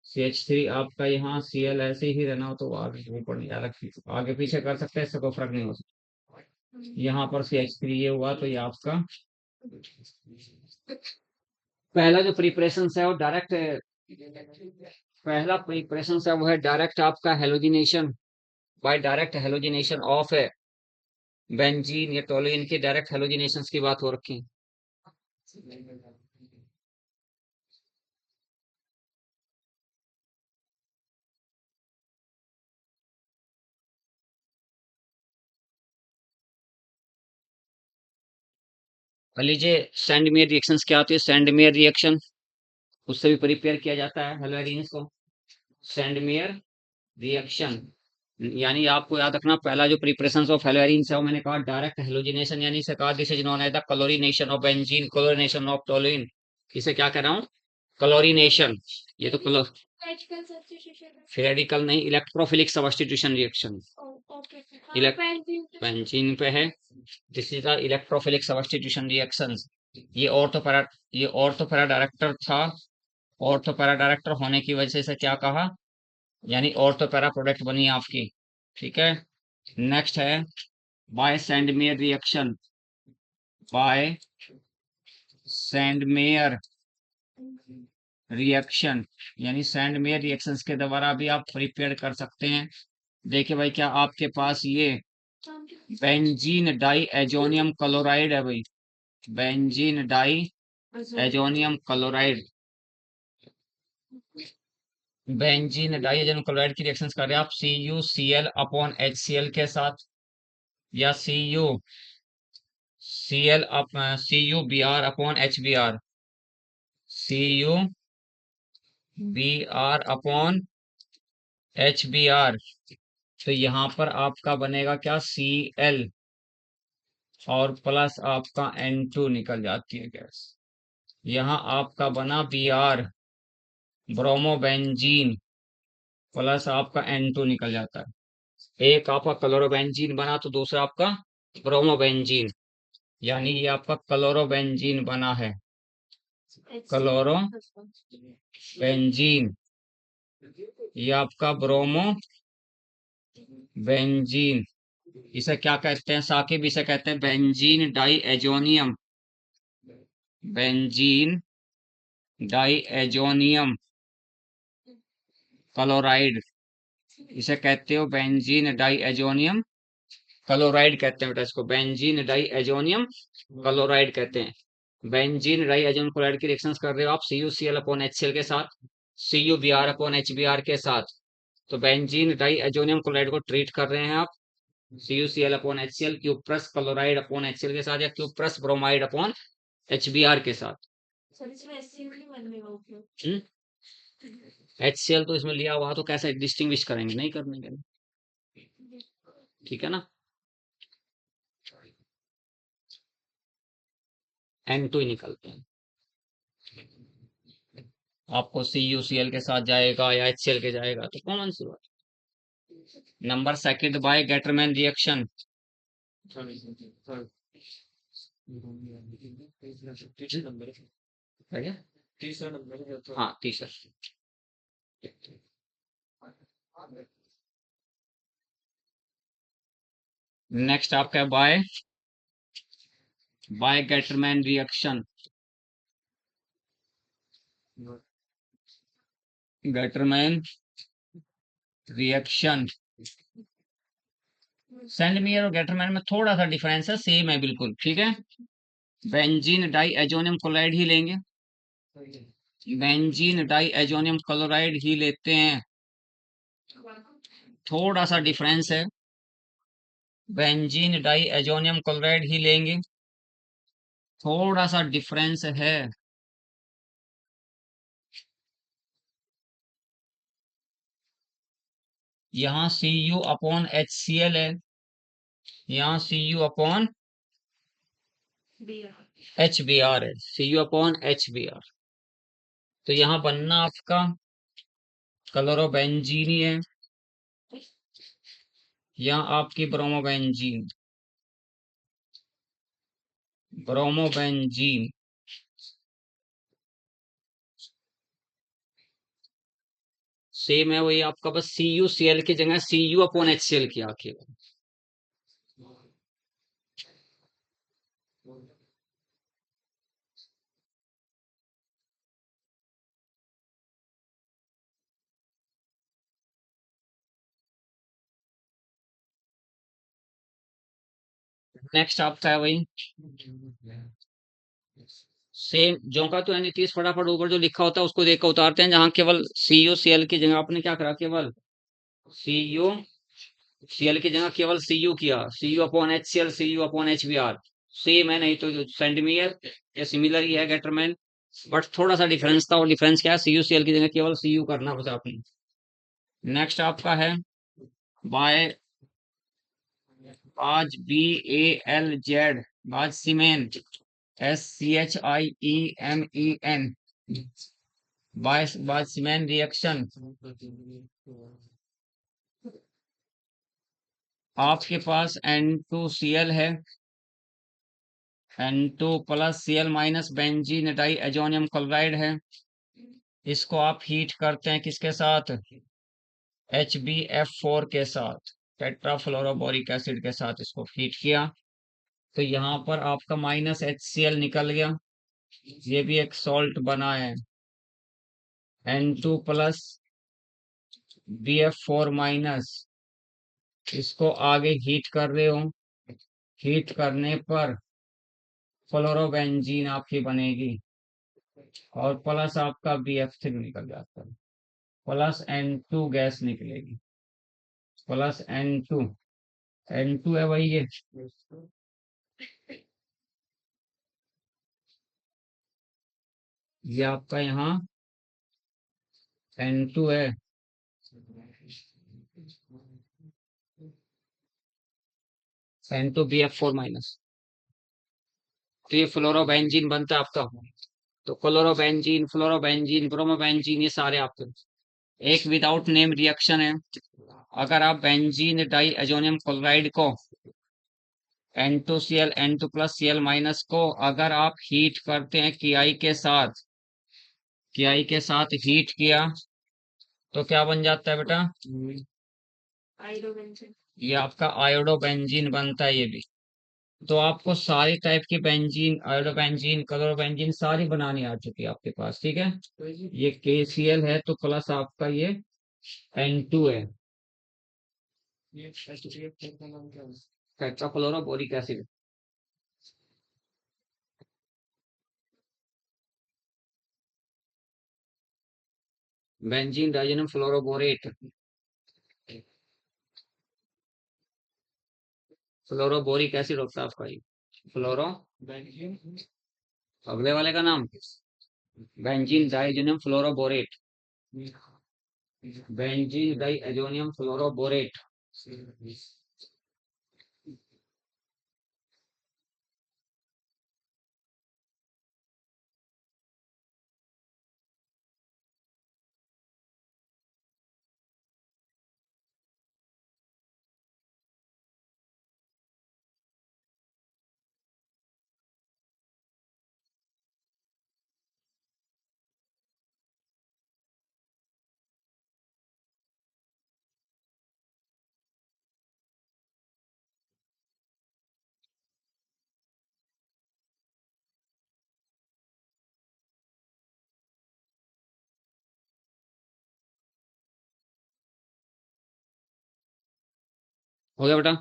CH3 आपका यहाँ Cl ऐसे ही रहना हो तो आगे ऊपर नहीं, अलग आगे पीछे कर सकते हैं, इससे कोई फर्क नहीं हो सकता। यहाँ पर CH3 ये हुआ, तो ये आपका पहला जो प्रिपरेशन है वो डायरेक्ट, पहला प्रिपरेशन है वो है डायरेक्ट आपका halogenation, by direct halogenation of benzene या टोलुइन की डायरेक्ट हेलोजिनेशन की बात हो रखी। लीजिए सैंडमेयर रिएक्शंस क्या होती है? सैंडमेयर रिएक्शन, उससे भी प्रिपेयर किया जाता है हेलोजेंस को। सैंडमेयर रिएक्शन, यानी आपको याद रखना, पहला जो प्रिपरेशन ऑफ हेलोइंस है वो मैंने कहा डायरेक्ट हेलोजिनेशन, यानी इसे कहा this is known as the chlorination of benzene, chlorination of toluene. इसे क्या कह रहा हूँ? क्लोरीनेशन। ये तो क्लो रेडिकल नहीं, इलेक्ट्रोफिलिक सब्स्टिट्यूशन रिएक्शन। बेंजीन पे है। This is the electrophilic substitution reactions. ये ऑर्थोपैरा ये ऑर्थोपैरा डायरेक्टर था। ऑर्थोपैरा डायरेक्टर होने की वजह से इसे क्या कहा? यानी ऑर्थोपैरा प्रोडक्ट बनी आपकी। ठीक है। नेक्स्ट है by Sandmeyer reaction. By Sandmeyer reaction, यानी सैंडमेयर रिएक्शंस के द्वारा भी आप प्रिपेयर कर सकते हैं। देखिए भाई, क्या आपके पास ये बेंजीन डाई एजोनियम क्लोराइड है भाई। Benzene diazonium chloride. Benzene diazonium chloride की रिएक्शंस कर रहे हैं आप CuCl अपॉन HCl के साथ, या CuBr upon HBr, CuBr upon HBr। तो यहाँ पर आपका बनेगा क्या? Cl और प्लस आपका N2 निकल जाती है गैस। यहाँ आपका बना Br, ब्रोमोबेंजीन, प्लस आपका N2 निकल जाता है। एक आपका क्लोरोबेंजीन बना तो दूसरा आपका ब्रोमोबेंजीन, यानी ये आपका क्लोरोबेंजीन बना है। क्लोरोबेंजीन, ये आपका ब्रोमोबेंजीन। इसे क्या कहते हैं साकिब? इसे कहते हैं benzene diazonium. Benzene diazonium chloride, इसे कहते हो बेंजीन डाई एजोनियम क्लोराइड कहते हैं बेटा इसको। बेंजीन डाई एजोनियम क्लोराइड कहते हैं। बेंजीन डाई एजोनियम क्लोराइड की रिएक्शंस कर रहे हो आप CuCl अपॉन HCl के साथ, CuBr अपॉन HBr के साथ। तो बेंजीन डाई एजोनियम क्लोराइड को ट्रीट कर रहे हैं आप CuCl upon HCl, cuprous chloride upon HCl के साथ, या क्यूप्रस ब्रोमाइड अपॉन HBr के साथ। HCl तो इसमें लिया हुआ, तो कैसे डिस्टिंग्विश करेंगे? नहीं करने के। ठीक है ना? N2 ही निकलते हैं। आपको CuCl के साथ जाएगा या HCl के जाएगा, तो कॉमन सी बात। Number second by Gattermann reaction. हाँ, तीसरा। नेक्स्ट आपका by Gattermann reaction. Gattermann reaction, Sandmeyer और गेटरमैन में थोड़ा सा डिफरेंस है, सेम है बिल्कुल। ठीक है। बेंजीन डाई एजोनियम क्लोराइड ही लेंगे, बेंजीन डाई एजोनियम क्लोराइड ही लेते हैं। थोड़ा सा डिफरेंस है, बेंजीन डाई एजोनियम क्लोराइड ही लेंगे। थोड़ा सा डिफरेंस है। यहाँ Cu अपॉन HCl है, यहाँ Cu अपॉन HBr है, Cu अपॉन HBr। तो यहाँ बनना आपका क्लोरोबेंजीन ही है, यहाँ आपकी ब्रोमोबेंजीन। ब्रोमोबेंजीन सेम है वही आपका, बस CuCl की जगह Cu अपॉन HCl किया केवल। नेक्स्ट आपका है वही सेम जो का, तो यानी 30 फटाफट ऊपर जो लिखा होता है उसको देख कर उतारते हैं, जहां केवल CuCl की जगह आपने क्या करा, केवल CuCl की जगह केवल Cu किया, Cu upon HCl, Cu upon HBr। Same है, नहीं तो सेंडमियर या सिमिलर ही है गेटरमैन, बट थोड़ा सा डिफरेंस था। और डिफरेंस क्या है? CuCl की जगह केवल Cu करना बस आपने। नेक्स्ट आपका है बाय बाज BALZ बाज सीमेन SCHIEMEN बाज सीमेन रिएक्शन आपके पास N2Cl है, N2 plus Cl minus benzene diazonium chloride है। इसको आप हीट करते हैं किसके साथ? HbF4 के साथ, टेट्राफ्लोरोबोरिक एसिड के साथ इसको हीट किया तो यहाँ पर आपका माइनस HCl निकल गया, ये भी एक सॉल्ट बना है। N2 प्लस BF4 माइनस, इसको आगे हीट कर रहे हो, हीट करने पर फ्लोरोबेंजीन आपकी बनेगी और प्लस आपका BF3 निकल जाता है, प्लस N2 गैस निकलेगी, प्लस N2, N2 है वही है, ये आपका यहाँ N2 है, N2BF4 माइनस, तो ये फ्लोरोबेंजीन बनता है आपका। तो क्लोरोबेंजीन, फ्लोरोबेंजीन, ब्रोमोबेंजीन, ये सारे आपके। एक विदाउट नेम रिएक्शन है, अगर आप बेंजीन डाई एजोनियम क्लोराइड को N2Cl N2 plus Cl minus को अगर आप हीट करते हैं Ki के साथ, Ki के साथ हीट किया तो क्या बन जाता है बेटा? ये आपका आयोडोबेंजीन बनता है ये भी। तो आपको सारी टाइप की बेंजीन, आयोडोबेंजीन, क्लोरोबेंजीन सारी बनानी आ चुकी है आपके पास, ठीक है। ये KCl है तो प्लस आपका ये N2 है, tetrafluoroboric acid. Benzene diazonium fluoroborate, fluoroboric acid होता है आपका ये फ्लोरो, अगले वाले का नाम benzene diazonium fluoroborate, benzene diazonium fluoroborate. हो गया बेटा?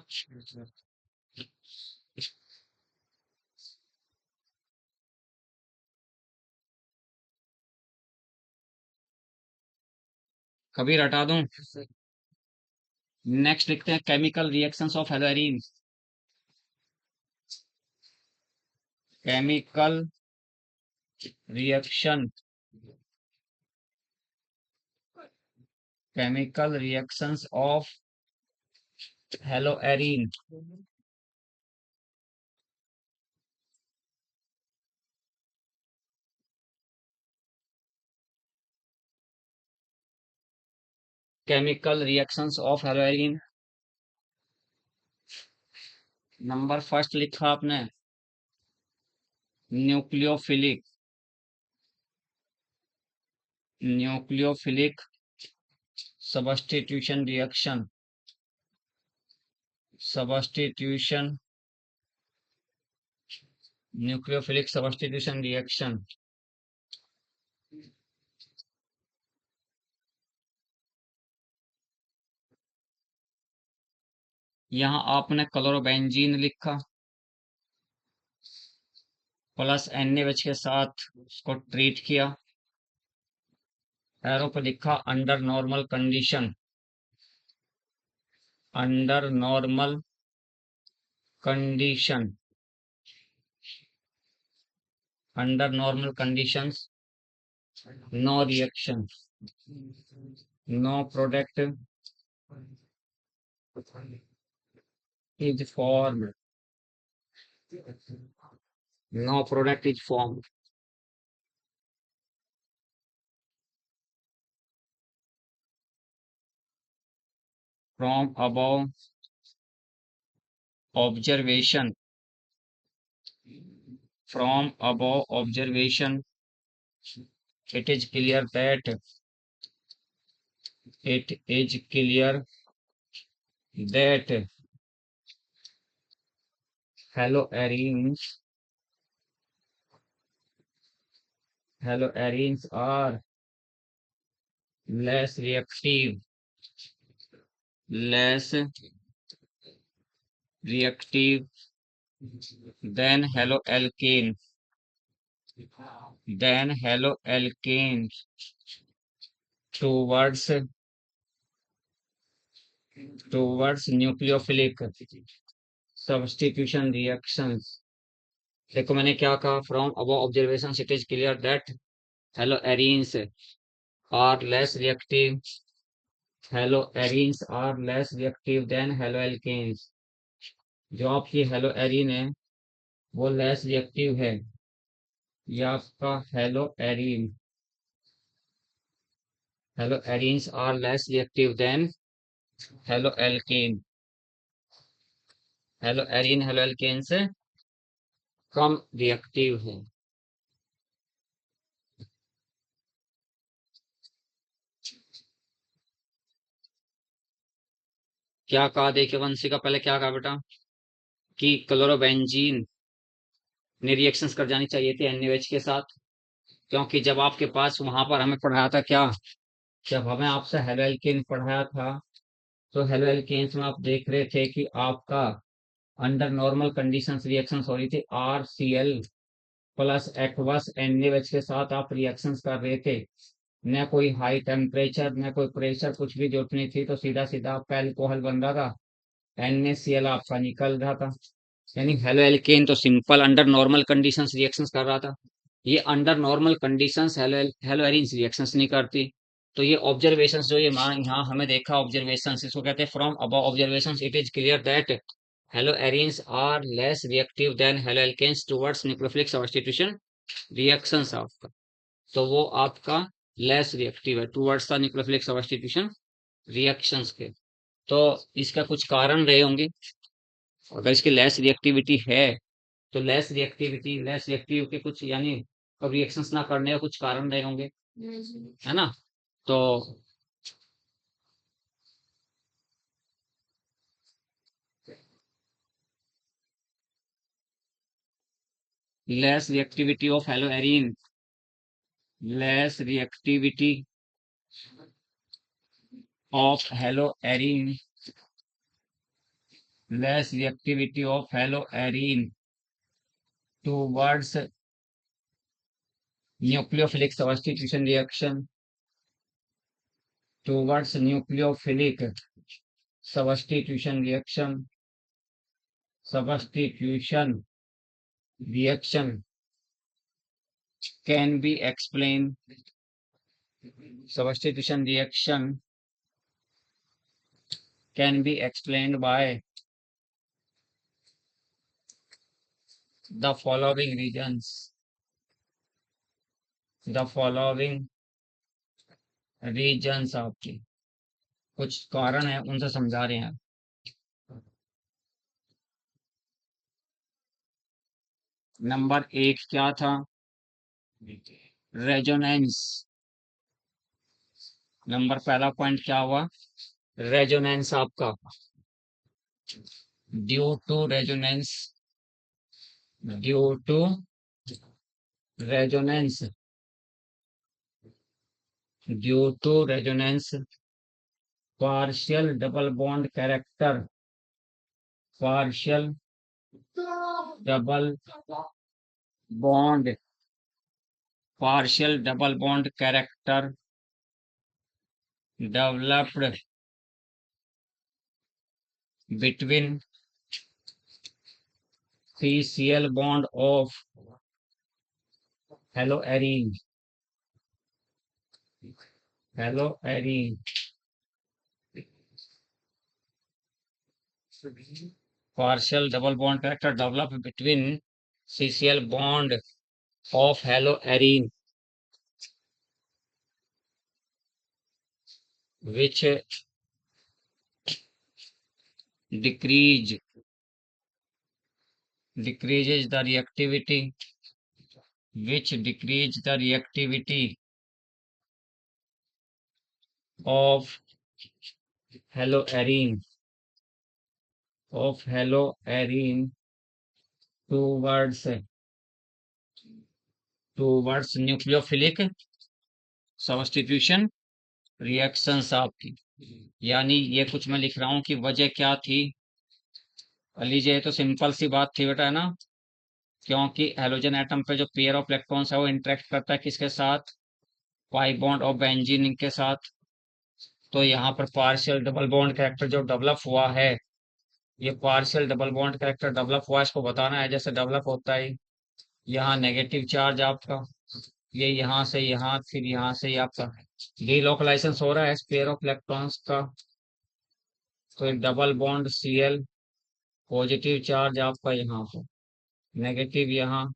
कभी हटा दूं? नेक्स्ट लिखते हैं chemical reactions of haloarene. Chemical reaction, chemical reactions of haloarene. Chemical reactions of haloarene, number first लिखा आपने nucleophilic, nucleophilic substitution reaction, substitution, nucleophilic substitution reaction. यहाँ आपने क्लोरोबेंजीन लिखा प्लस NaOH के साथ उसको ट्रीट किया, एरो पे लिखा under normal condition, under normal condition, under normal conditions no reaction, no product, is formed. No product is formed. From above observation. From above observation, it is clear that it is clear that haloarenes haloarenes are less less reactive than haloalkanes towards nucleophilic substitution reactions. देखो मैंने क्या कहा, from above observation it is clear that haloarenes are less reactive haloarenes are less reactive than haloalkanes. जो आपकी haloarene है वो less reactive है, ये आपका haloarenes are less reactive than haloalkane. Haloarene haloalkane से कम रिएक्टिव है। क्या कहा देखिए वंशी का, पहले क्या कहा बेटा कि क्लोरोबेंजीन ने रिएक्शंस कर जानी चाहिए थी NaOH के साथ, क्योंकि जब आपके पास वहां पर हमें पढ़ाया था क्या, जब हमें आपसे हेलोएल्केन पढ़ाया था तो हेलोएल्केन्स में आप देख रहे थे कि आपका अंडर नॉर्मल कंडीशंस रिएक्शंस हो रही थी RCl प्लस एक्वस NaOH के साथ आप रिएक्शंस कर रहे थे, न कोई हाई टेम्परेचर न कोई प्रेशर, कुछ भी जरूरत नहीं थी, तो सीधा सीधा आपका एल्कोहल बन रहा था, NaCl आपका निकल रहा था। यानी हेलो एल्केन तो simple under normal conditions reactions कर रहा था, ये under normal conditions hello arenes reactions नहीं करती। तो ये ऑब्जर्वेशंस जो ये यहाँ हमें देखा ऑब्जर्वेशंस, इसको कहते हैं from above observations it is clear that halo arenes are less reactive than halo alkanes towards nucleophilic substitution reactions आपका, तो वो आपका लेस रिएक्टिव है towards the nucleophilic substitution reactions के। तो इसका कुछ कारण रहे होंगे, अगर इसकी लेस रिएक्टिविटी है तो लेस रिएक्टिव के कुछ यानी रिएक्शंस ना करने का कुछ कारण रहे होंगे, है ना। तो less reactivity of haloarene, less reactivity of haloarene, less reactivity of haloarene towards nucleophilic substitution reaction, towards nucleophilic substitution reaction, substitution reaction can be explained, substitution reaction can be explained by the following reasons, the following reasons आपके कुछ कारण है उनसे समझा रहे हैं। Number 1 क्या था, रेजोनेंस। नंबर पहला पॉइंट क्या हुआ, रेजोनेंस आपका, due to resonance, due to resonance, due to resonance partial double bond character, partial double bond, partial double bond character developed between CCl bond of haloarine, haloarine partial double bond character develop between CCl bond of haloarine which decrease decreases the reactivity which decrease the reactivity of haloarine towards nucleophilic substitution reactions आपकी। यानी ये कुछ मैं लिख रहा हूं कि वजह क्या थी। लीजिए तो सिंपल सी बात थी बेटा, है ना, क्योंकि हेलोजन एटम पे जो पेयर ऑफ इलेक्ट्रॉन्स है वो इंटरेक्ट करता है किसके साथ, पाई बॉन्ड और बेंजीन के साथ। तो यहाँ पर पार्शियल डबल बॉन्ड कैरेक्टर जो डेवलप हुआ है, ये partial double bond character develop हुआ है, इसको बताना है जैसे डेवलप होता है। यहाँ नेगेटिव चार्ज आपका, ये यहाँ से यहाँ, फिर यहाँ से आपका डीलोकलाइजेशन हो रहा है पेयर ऑफ इलेक्ट्रॉन्स का। तो एक double bond Cl, positive charge आपका यहाँ पर, नेगेटिव यहाँ,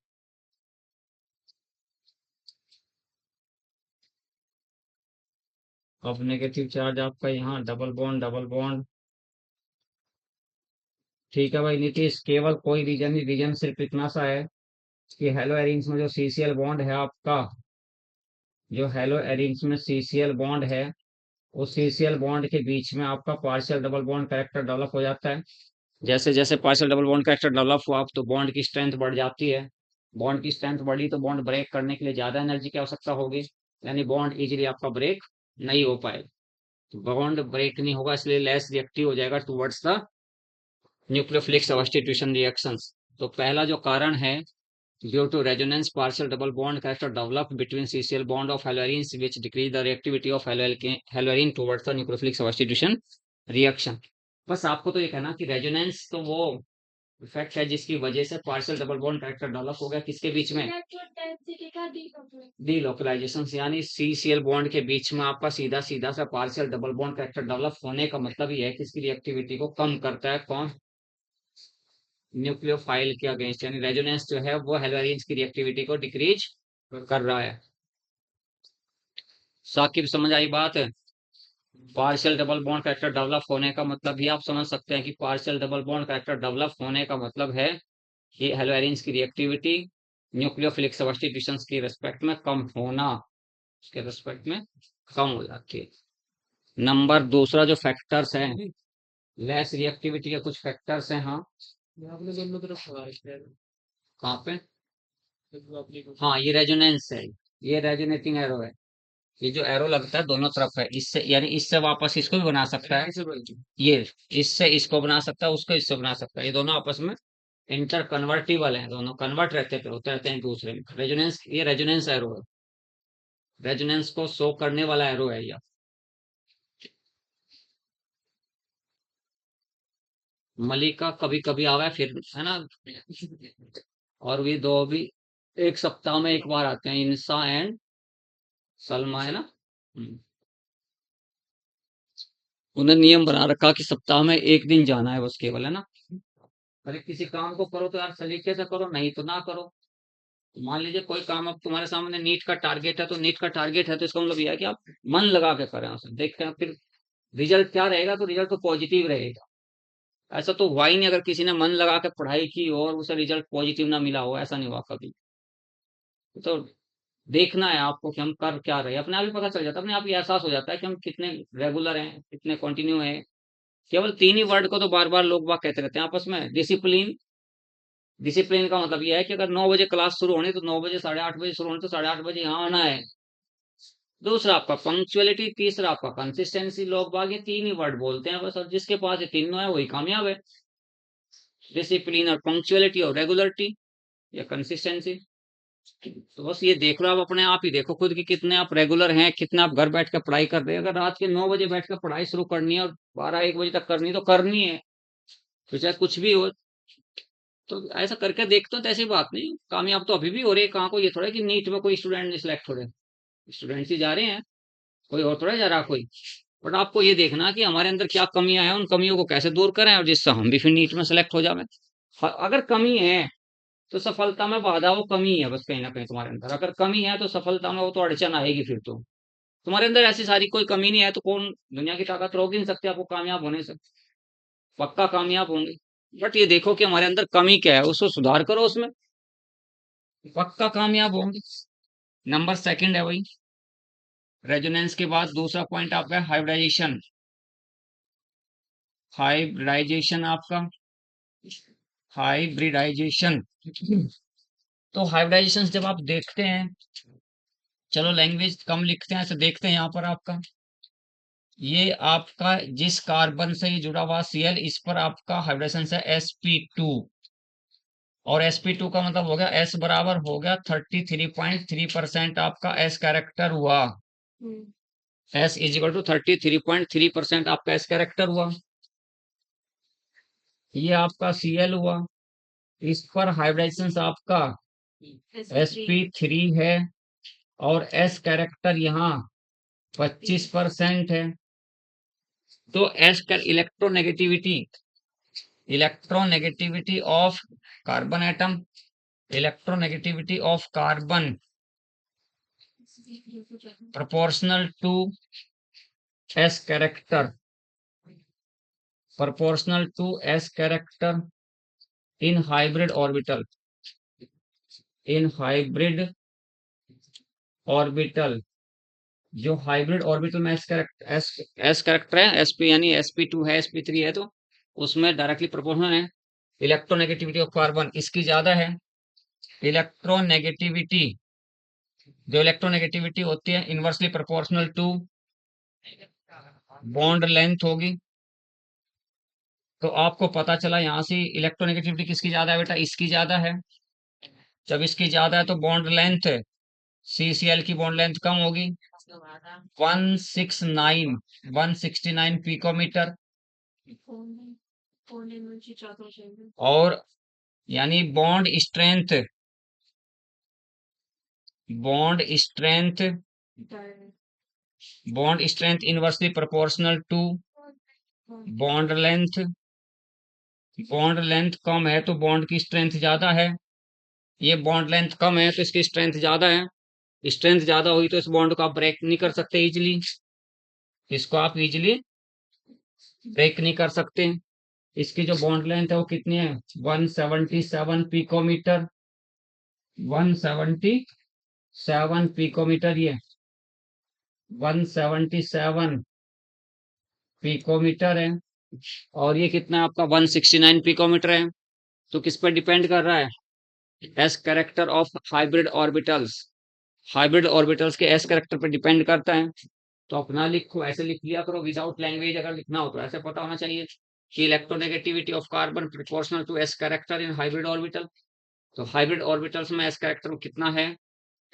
अब नेगेटिव चार्ज आपका यहाँ, डबल बॉन्ड डबल बॉन्ड। ठीक है भाई नीतीश, केवल कोई रीजन ही, रीजन सिर्फ इतना सा है कि हेलो एरिंग्स में जो CCl बॉन्ड है आपका, जो हेलो एरिंग्स में CCl बॉन्ड है, उस CCl बॉन्ड के बीच में आपका partial double bond character develop हो जाता है। जैसे जैसे partial double bond character develop हुआ तो बॉन्ड की स्ट्रेंथ बढ़ जाती है। बॉन्ड की स्ट्रेंथ बढ़ी तो बॉन्ड ब्रेक करने के लिए ज्यादा एनर्जी की आवश्यकता होगी, यानी बॉन्ड इजीली आपका ब्रेक नहीं हो पाएगा। तो बॉन्ड ब्रेक नहीं होगा इसलिए लेस रिएक्टिव हो जाएगा towards the nucleophilic substitution reactions. तो पहला जो कारण है, due to resonance partial double bond character develop between CCl bond of haloarenes which decrease the reactivity of haloarene towards the nucleophilic substitution reaction. बस आपको तो ये कहना कि रेजोनेंस तो वो इफेक्ट है जिसकी वजह से partial double bond character develop हो गया किसके बीच में, डीलोकलाइजेशन, यानी CCl बॉन्ड के बीच में आपका सीधा सीधा सा partial double bond character develop होने का मतलब ये है कि इसकी रिएक्टिविटी को कम करता है कौन, न्यूक्लियोफाइल के अगेंस्ट, यानी रेजोनेंस जो है वो हेलोरीन्स की रिएक्टिविटी को डिक्रीज कर रहा है। साकिब समझ आई बात है। Partial double bond character develop होने का मतलब भी आप समझ सकते हैं कि partial double bond character develop होने का मतलब है कि हेलोरीन्स की रिएक्टिविटी न्यूक्लियोफिलिक सब्स्टिट्यूशंस की रिस्पेक्ट में कम होना, उसके रिस्पेक्ट में कम हो जाती है। नंबर दूसरा जो फैक्टर्स हैं, लेस रिएक्टिविटी के कुछ फैक्टर्स हैं। हाँ दोनों तरफ कहाँ पे, हाँ ये रेजोनेंस है, ये रेजोनेटिंग एरो है, ये जो एरो लगता है दोनों तरफ है, इससे यानी इससे वापस इसको भी बना सकता है, ये इससे इसको बना सकता है, उसको इससे बना सकता है, ये दोनों आपस में इंटर कन्वर्टिबल है, दोनों कन्वर्ट रहते पे होते रहते हैं एक दूसरे में। रेजोनेंस, ये रेजोनेंस एरो है, रेजोनेंस को शो करने वाला एरो है ये। मलिका कभी कभी आवा है फिर, है ना, और भी दो भी एक सप्ताह में एक बार आते हैं, इंसा एंड सलमा, है ना। उन्हें नियम बना रखा कि सप्ताह में एक दिन जाना है बस केवल, है ना। अरे किसी काम को करो तो यार सलीके से करो, नहीं तो ना करो। मान लीजिए कोई काम अब तुम्हारे सामने नीट का टारगेट है, तो नीट का टारगेट है तो इसका मतलब यह है कि आप मन लगा के करें उसे, देखते हैं फिर रिजल्ट क्या रहेगा, तो रिजल्ट तो पॉजिटिव रहेगा। ऐसा तो हुआ ही नहीं, अगर किसी ने मन लगा के पढ़ाई की और उसे रिजल्ट पॉजिटिव ना मिला हो, ऐसा नहीं हुआ कभी। तो देखना है आपको कि हम कर क्या रहे हैं, अपने आप ही पता चल जाता है, अपने आप ही एहसास हो जाता है कि हम कितने रेगुलर हैं, कितने कंटिन्यू हैं। केवल तीन ही वर्ड को तो बार बार लोग बात कहते रहते हैं आपस में, डिसिप्लिन। डिसिप्लिन का मतलब यह है कि अगर 9 बजे क्लास शुरू होनी तो 9 बजे, 8:30 बजे शुरू होनी तो 8:30 बजे यहाँ आना है। दूसरा आपका पंक्चुअलिटी, तीसरा आपका कंसिस्टेंसी। लोग बाग ये तीन ही वर्ड बोलते हैं बस, और जिसके पास ये तीनों है वही कामयाब है। डिसिप्लिन और पंक्चुअलिटी और रेगुलरिटी या कंसिस्टेंसी। तो बस ये देख लो, आप अपने आप ही देखो खुद की कितने आप रेगुलर हैं, कितने आप घर बैठ कर पढ़ाई कर रहे हैं। अगर रात के 9 बजे बैठ कर पढ़ाई शुरू करनी है और 12-1 बजे तक करनी है तो करनी है, तो चाहे कुछ भी हो। तो ऐसा करके देखते हो तो ऐसी बात नहीं, कामयाब तो अभी भी हो रही है। कहाँ को ये थोड़ा कि नीट में कोई स्टूडेंट नहीं सिलेक्ट हो रहे, स्टूडेंट्स ही जा रहे हैं, कोई और थोड़ा जा रहा कोई। बट आपको ये देखना कि हमारे अंदर क्या कमियां हैं, उन कमियों को कैसे दूर करें और जिससे हम भी फिर नीट में सेलेक्ट हो जाए। अगर कमी है तो सफलता में बाधा वो कमी है, बस कहीं ना कहीं तुम्हारे अंदर अगर कमी है तो सफलता में वो तो अड़चन आएगी। फिर तो तुम्हारे अंदर ऐसी सारी कोई कमी नहीं है तो कौन दुनिया की ताकत रोक ही नहीं सकती आपको कामयाब होने से। पक्का कामयाब होंगे। बट ये देखो कि हमारे अंदर कमी क्या है, उसको सुधार करो, उसमें पक्का कामयाब होंगे। नंबर सेकंड है भाई, रेजोनेंस के बाद दूसरा पॉइंट आपका हाइब्रिडाइजेशन। हाइब्रिडाइजेशन आपका हाइब्रिडाइजेशन तो हाइब्रिडाइजेशन जब आप देखते हैं, चलो लैंग्वेज कम लिखते हैं, ऐसे देखते हैं यहाँ पर आपका ये आपका जिस कार्बन से ये जुड़ा हुआ Cl, इस पर आपका हाइब्रिडेशन है sp2। और sp2 का मतलब हो गया s बराबर हो गया 33.3% आपका s कैरेक्टर हुआ। s इज इक्वल टू 33.3% आपका s कैरेक्टर हुआ। ये आपका Cl हुआ, इस पर हाइब्रिडेशन आपका sp3 है और s कैरेक्टर यहाँ 25% है। तो एस का electronegativity of carbon atom, electronegativity of carbon proportional to S character, proportional to S character in hybrid orbital, in hybrid orbital. जो हाइब्रिड ऑर्बिटल में एस कैरेक्टर है, sp यानी sp2 है, sp3 है, तो उसमें डायरेक्टली प्रोपोर्शनल है। इलेक्ट्रोनेगेटिविटी ऑफ कार्बन इसकी ज्यादा है। इलेक्ट्रोनेगेटिविटी, जो इलेक्ट्रोनेगेटिविटी होती है inversely proportional to bond length होगी। तो आपको पता चला यहां से इलेक्ट्रोनेगेटिविटी किसकी ज्यादा है बेटा, इसकी ज्यादा है। जब इसकी ज्यादा है तो बॉन्ड लेंथ CCl की बॉन्ड लेंथ कम होगी, 169 पिकोमीटर। और यानी bond strength bond strength inversely proportional to bond length. Bond length कम है तो बॉन्ड की स्ट्रेंथ ज्यादा है, ये बॉन्ड लेंथ कम है तो इसकी स्ट्रेंथ ज्यादा है। स्ट्रेंथ ज्यादा हुई तो इस बॉन्ड को आप ब्रेक नहीं कर सकते इजीली, इसको आप इजीली ब्रेक नहीं कर सकते। इसकी जो बॉन्ड लेंथ है वो कितनी है, 177 पिकोमीटर, 177 पिकोमीटर, ये 177 पिकोमीटर है। और ये कितना आपका 169 पिकोमीटर है। तो किस पर डिपेंड कर रहा है, S character of hybrid orbitals, hybrid orbitals के एस कैरेक्टर पर डिपेंड करता है। तो अपना लिखो, ऐसे लिख लिया करो विदाउट लैंग्वेज, अगर लिखना हो तो ऐसे पता होना चाहिए कि electronegativity of carbon proportional to S character in hybrid orbital. तो हाइब्रिड ऑर्बिटल्स में एस कैरेक्टर कितना है,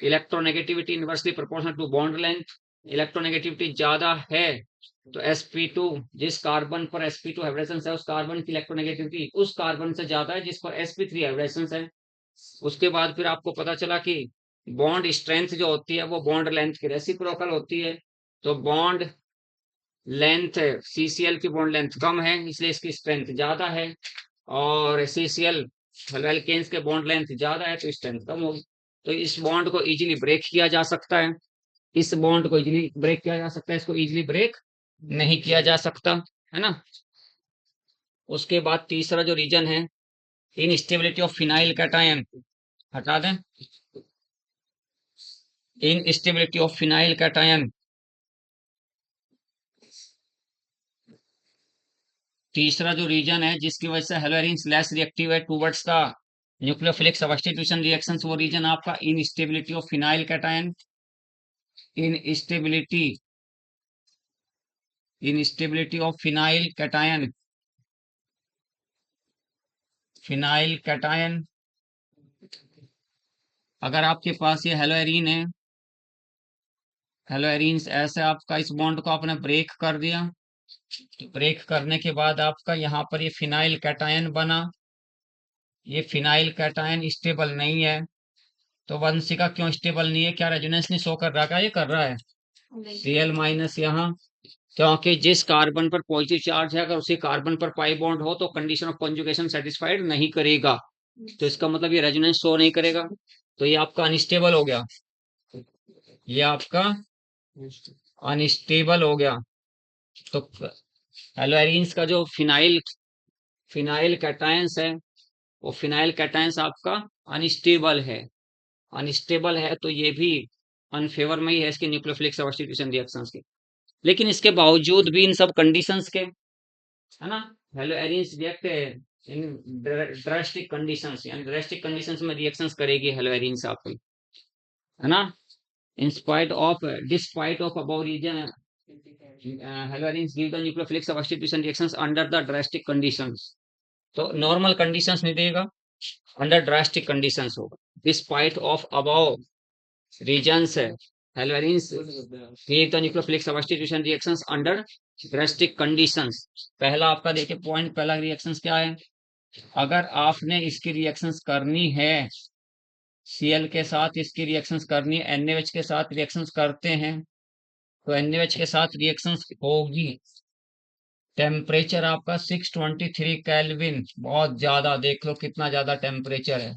electronegativity inversely proportional to bond length. Electronegativity ज्यादा है तो sp2, जिस कार्बन पर sp2 हाइब्रिडेशन है उस कार्बन की इलेक्ट्रोनेगेटिविटी उस कार्बन से ज्यादा है जिस पर sp3 हाइब्रिडेशन है। उसके बाद फिर आपको पता चला कि बॉन्ड स्ट्रेंथ जो होती है वो बॉन्ड लेंथ की रेसिप्रोकल होती है। तो बॉन्ड लेंथ CCl की बॉन्ड लेंथ कम है इसलिए इसकी स्ट्रेंथ ज्यादा है, और CCl एल्केन्स के बॉन्ड लेंथ ज्यादा है तो स्ट्रेंथ कम होगी। तो इस बॉन्ड को इजीली ब्रेक किया जा सकता है, इस बॉन्ड को इजीली ब्रेक किया जा सकता है, इसको इजीली ब्रेक नहीं किया जा सकता, है ना। उसके बाद तीसरा जो रीजन है, इनस्टेबिलिटी ऑफ फिनाइल कैटायन, हटा दें, इनस्टेबिलिटी ऑफ फिनाइल कैटायन। तीसरा जो रीजन है जिसकी वजह से हेलोरिन्स लेस रिएक्टिव है towards the nucleophilic substitution reactions, वो रीजन आपका instability of phenyl cation. Instability instability of phenyl cation, phenyl cation. अगर आपके पास ये हेलोरीन है, हेलोरीन्स ऐसे आपका इस बॉन्ड को आपने ब्रेक कर दिया, तो ब्रेक करने के बाद आपका यहाँ पर ये फिनाइल कैटायन बना। ये फिनाइल कैटायन स्टेबल नहीं है। तो वंशिका क्यों स्टेबल नहीं है, क्या रेजोनेंस नहीं शो कर रहा, क्या ये कर रहा है, Cl माइनस यहाँ क्योंकि जिस कार्बन पर पॉजिटिव चार्ज है अगर उसी कार्बन पर पाई बॉन्ड हो तो कंडीशन ऑफ कॉन्जुगेशन सेटिस्फाइड नहीं करेगा, तो इसका मतलब ये रेजोनेंस शो नहीं करेगा, तो ये आपका अनस्टेबल हो गया, ये आपका अनस्टेबल हो गया। तो एल्वेरिन्स का जो फिनाइल फिनाइल कैटायंस है वो फिनाइल कैटायंस आपका अनस्टेबल है, अनस्टेबल है तो ये भी अनफेवर में ही है इसके न्यूक्लियोफिलिक सब्स्टिट्यूशन रिएक्शंस के। लेकिन इसके बावजूद भी इन सब कंडीशंस के, है ना, halo arenes react in drastic conditions, यानी ड्रास्टिक कंडीशंस में रिएक्शंस करेगी हेलो एरिन्स आपकी, है ना, in spite of despite of above reason halo arenes give the nucleophilic substitution reactions under the drastic conditions. तो नॉर्मल कंडीशंस नहीं देगा, under drastic conditions होगा, डिस्पाइट ऑफ अबव रीजन्स है haloarenes give the nucleophilic substitution reactions under drastic conditions. पहला आपका देखिए point, पहला reactions क्या है, अगर आपने इसकी रिएक्शंस करनी है Cl के साथ, इसकी रिएक्शंस करनी है NaOH के साथ रिएक्शंस करते हैं तो NaOH के साथ रिएक्शंस होगी, टेम्परेचर आपका 623 केल्विन, बहुत ज्यादा, देख लो कितना ज्यादा टेम्परेचर है,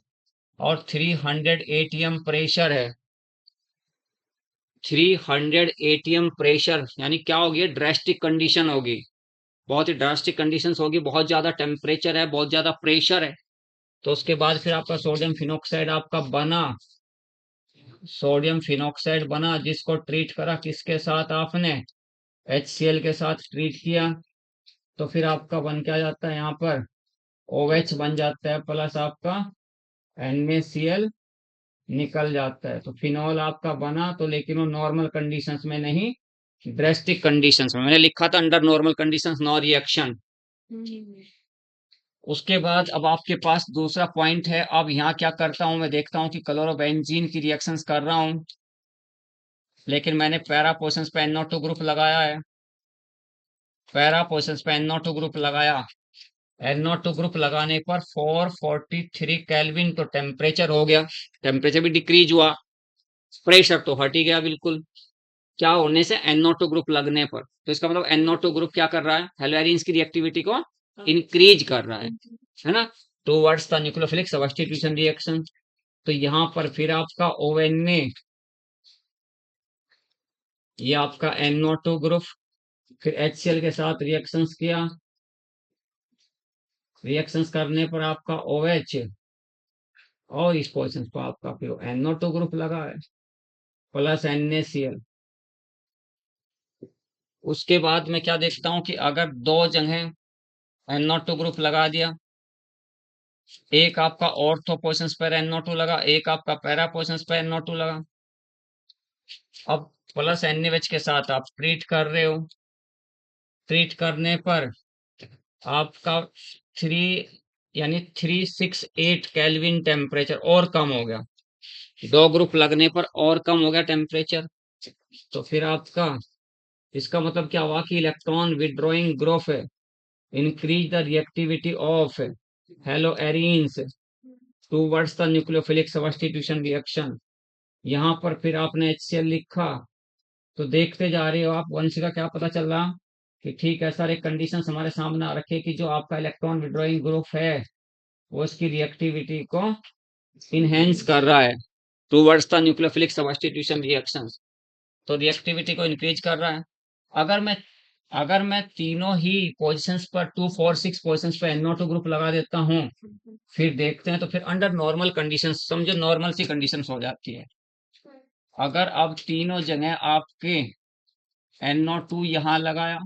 और 300 एटीएम प्रेशर है, 300 एटीएम प्रेशर, यानी क्या होगी, ड्रास्टिक कंडीशन होगी, बहुत ही ड्रास्टिक कंडीशंस होगी, बहुत ज्यादा टेम्परेचर है, बहुत ज्यादा प्रेशर है। तो उसके बाद फिर आपका सोडियम फिनोक्साइड आपका बना, सोडियम फिनोक्साइड बना जिसको ट्रीट करा किसके साथ, आपने HCl के साथ ट्रीट किया, तो फिर आपका बन क्या जाता है यहाँ पर, OH बन जाता है, प्लस आपका NaCl निकल जाता है, तो फिनॉल आपका बना, तो लेकिन वो नॉर्मल कंडीशंस में नहीं, ड्रास्टिक कंडीशंस में, मैंने लिखा था under normal conditions no reaction. उसके बाद अब आपके पास दूसरा पॉइंट है, अब यहाँ क्या करता हूं मैं, देखता हूं कि क्लोरोबेंजीन की रिएक्शंस कर रहा हूं, लेकिन मैंने पैरा पोजिशंस पे NO2 ग्रुप लगाया है, पैरा पोजिशंस पे NO2 ग्रुप लगाया, NO2 ग्रुप लगाने पर 443 केल्विन तो टेम्परेचर हो गया, टेम्परेचर भी डिक्रीज हुआ, प्रेशर तो हट ही गया बिल्कुल, क्या होने से, NO2 ग्रुप लगने पर, तो इसका मतलब NO2 ग्रुप क्या कर रहा है, हेलोएरिन्स की रिएक्टिविटी को इंक्रीज कर रहा है ना, towards the nucleophilic substitution reaction. तो यहाँ पर फिर आपका ONA, ये आपका NO2 ग्रुप, फिर HCl के साथ रिएक्शंस किया, रिएक्शंस करने पर आपका OH, और इस पोजिशन पर आपका फिर NO2 ग्रुप लगा है, प्लस NaCl। उसके बाद मैं क्या देखता हूं कि अगर दो जगह NO2 ग्रुप लगा दिया, एक आपका ऑर्थो पोजिशन पर NO2 लगा, एक आपका पैरा पोजिशन पर NO2 लगा, अब प्लस NaOH के साथ आप ट्रीट कर रहे हो, ट्रीट करने पर आपका 3 यानी 368 केल्विन टेम्परेचर और कम हो गया, दो ग्रुप लगने पर और कम हो गया टेम्परेचर, तो फिर आपका इसका मतलब क्या हुआ कि इलेक्ट्रॉन विड्रॉइंग ग्रुप है, increase the reactivity of hello arenes towards the nucleophilic substitution reaction. यहाँ पर फिर आपने HCl लिखा, तो देखते जा रहे हो आप, वंश का क्या पता चल रहा कि ठीक है सर, एक कंडीशन हमारे सामने आ रखी है कि जो आपका इलेक्ट्रॉन विड्रॉइंग ग्रुप है वो इसकी रिएक्टिविटी को इनहेंस कर रहा है towards the nucleophilic substitution reactions, तो रिएक्टिविटी को इंक्रीज कर रहा है। अगर मैं अगर मैं तीनों ही पोजीशंस पर 246 पोजीशंस पर NO2 ग्रुप लगा देता हूं, फिर देखते हैं, तो फिर अंडर नॉर्मल कंडीशंस, समझो नॉर्मल सी कंडीशंस हो जाती है, अगर अब तीनों जगह आपके NO2 यहाँ लगाया,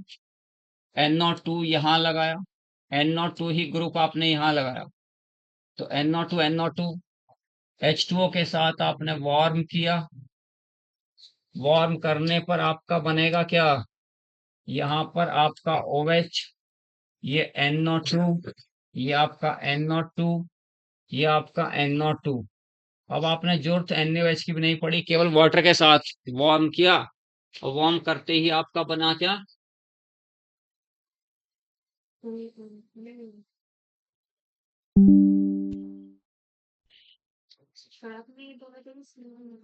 NO2 यहाँ लगाया, NO2 ही ग्रुप आपने यहाँ लगाया, तो NO2 NO2 H2O के साथ आपने वार्म किया, वार्म करने पर आपका बनेगा क्या, यहाँ पर आपका OH, ये NO2, ये आपका NO2, ये आपका NO2। अब आपने जरूरत NaOH की भी नहीं पड़ी, केवल वाटर के साथ वार्म किया, और वार्म करते ही आपका बना क्या,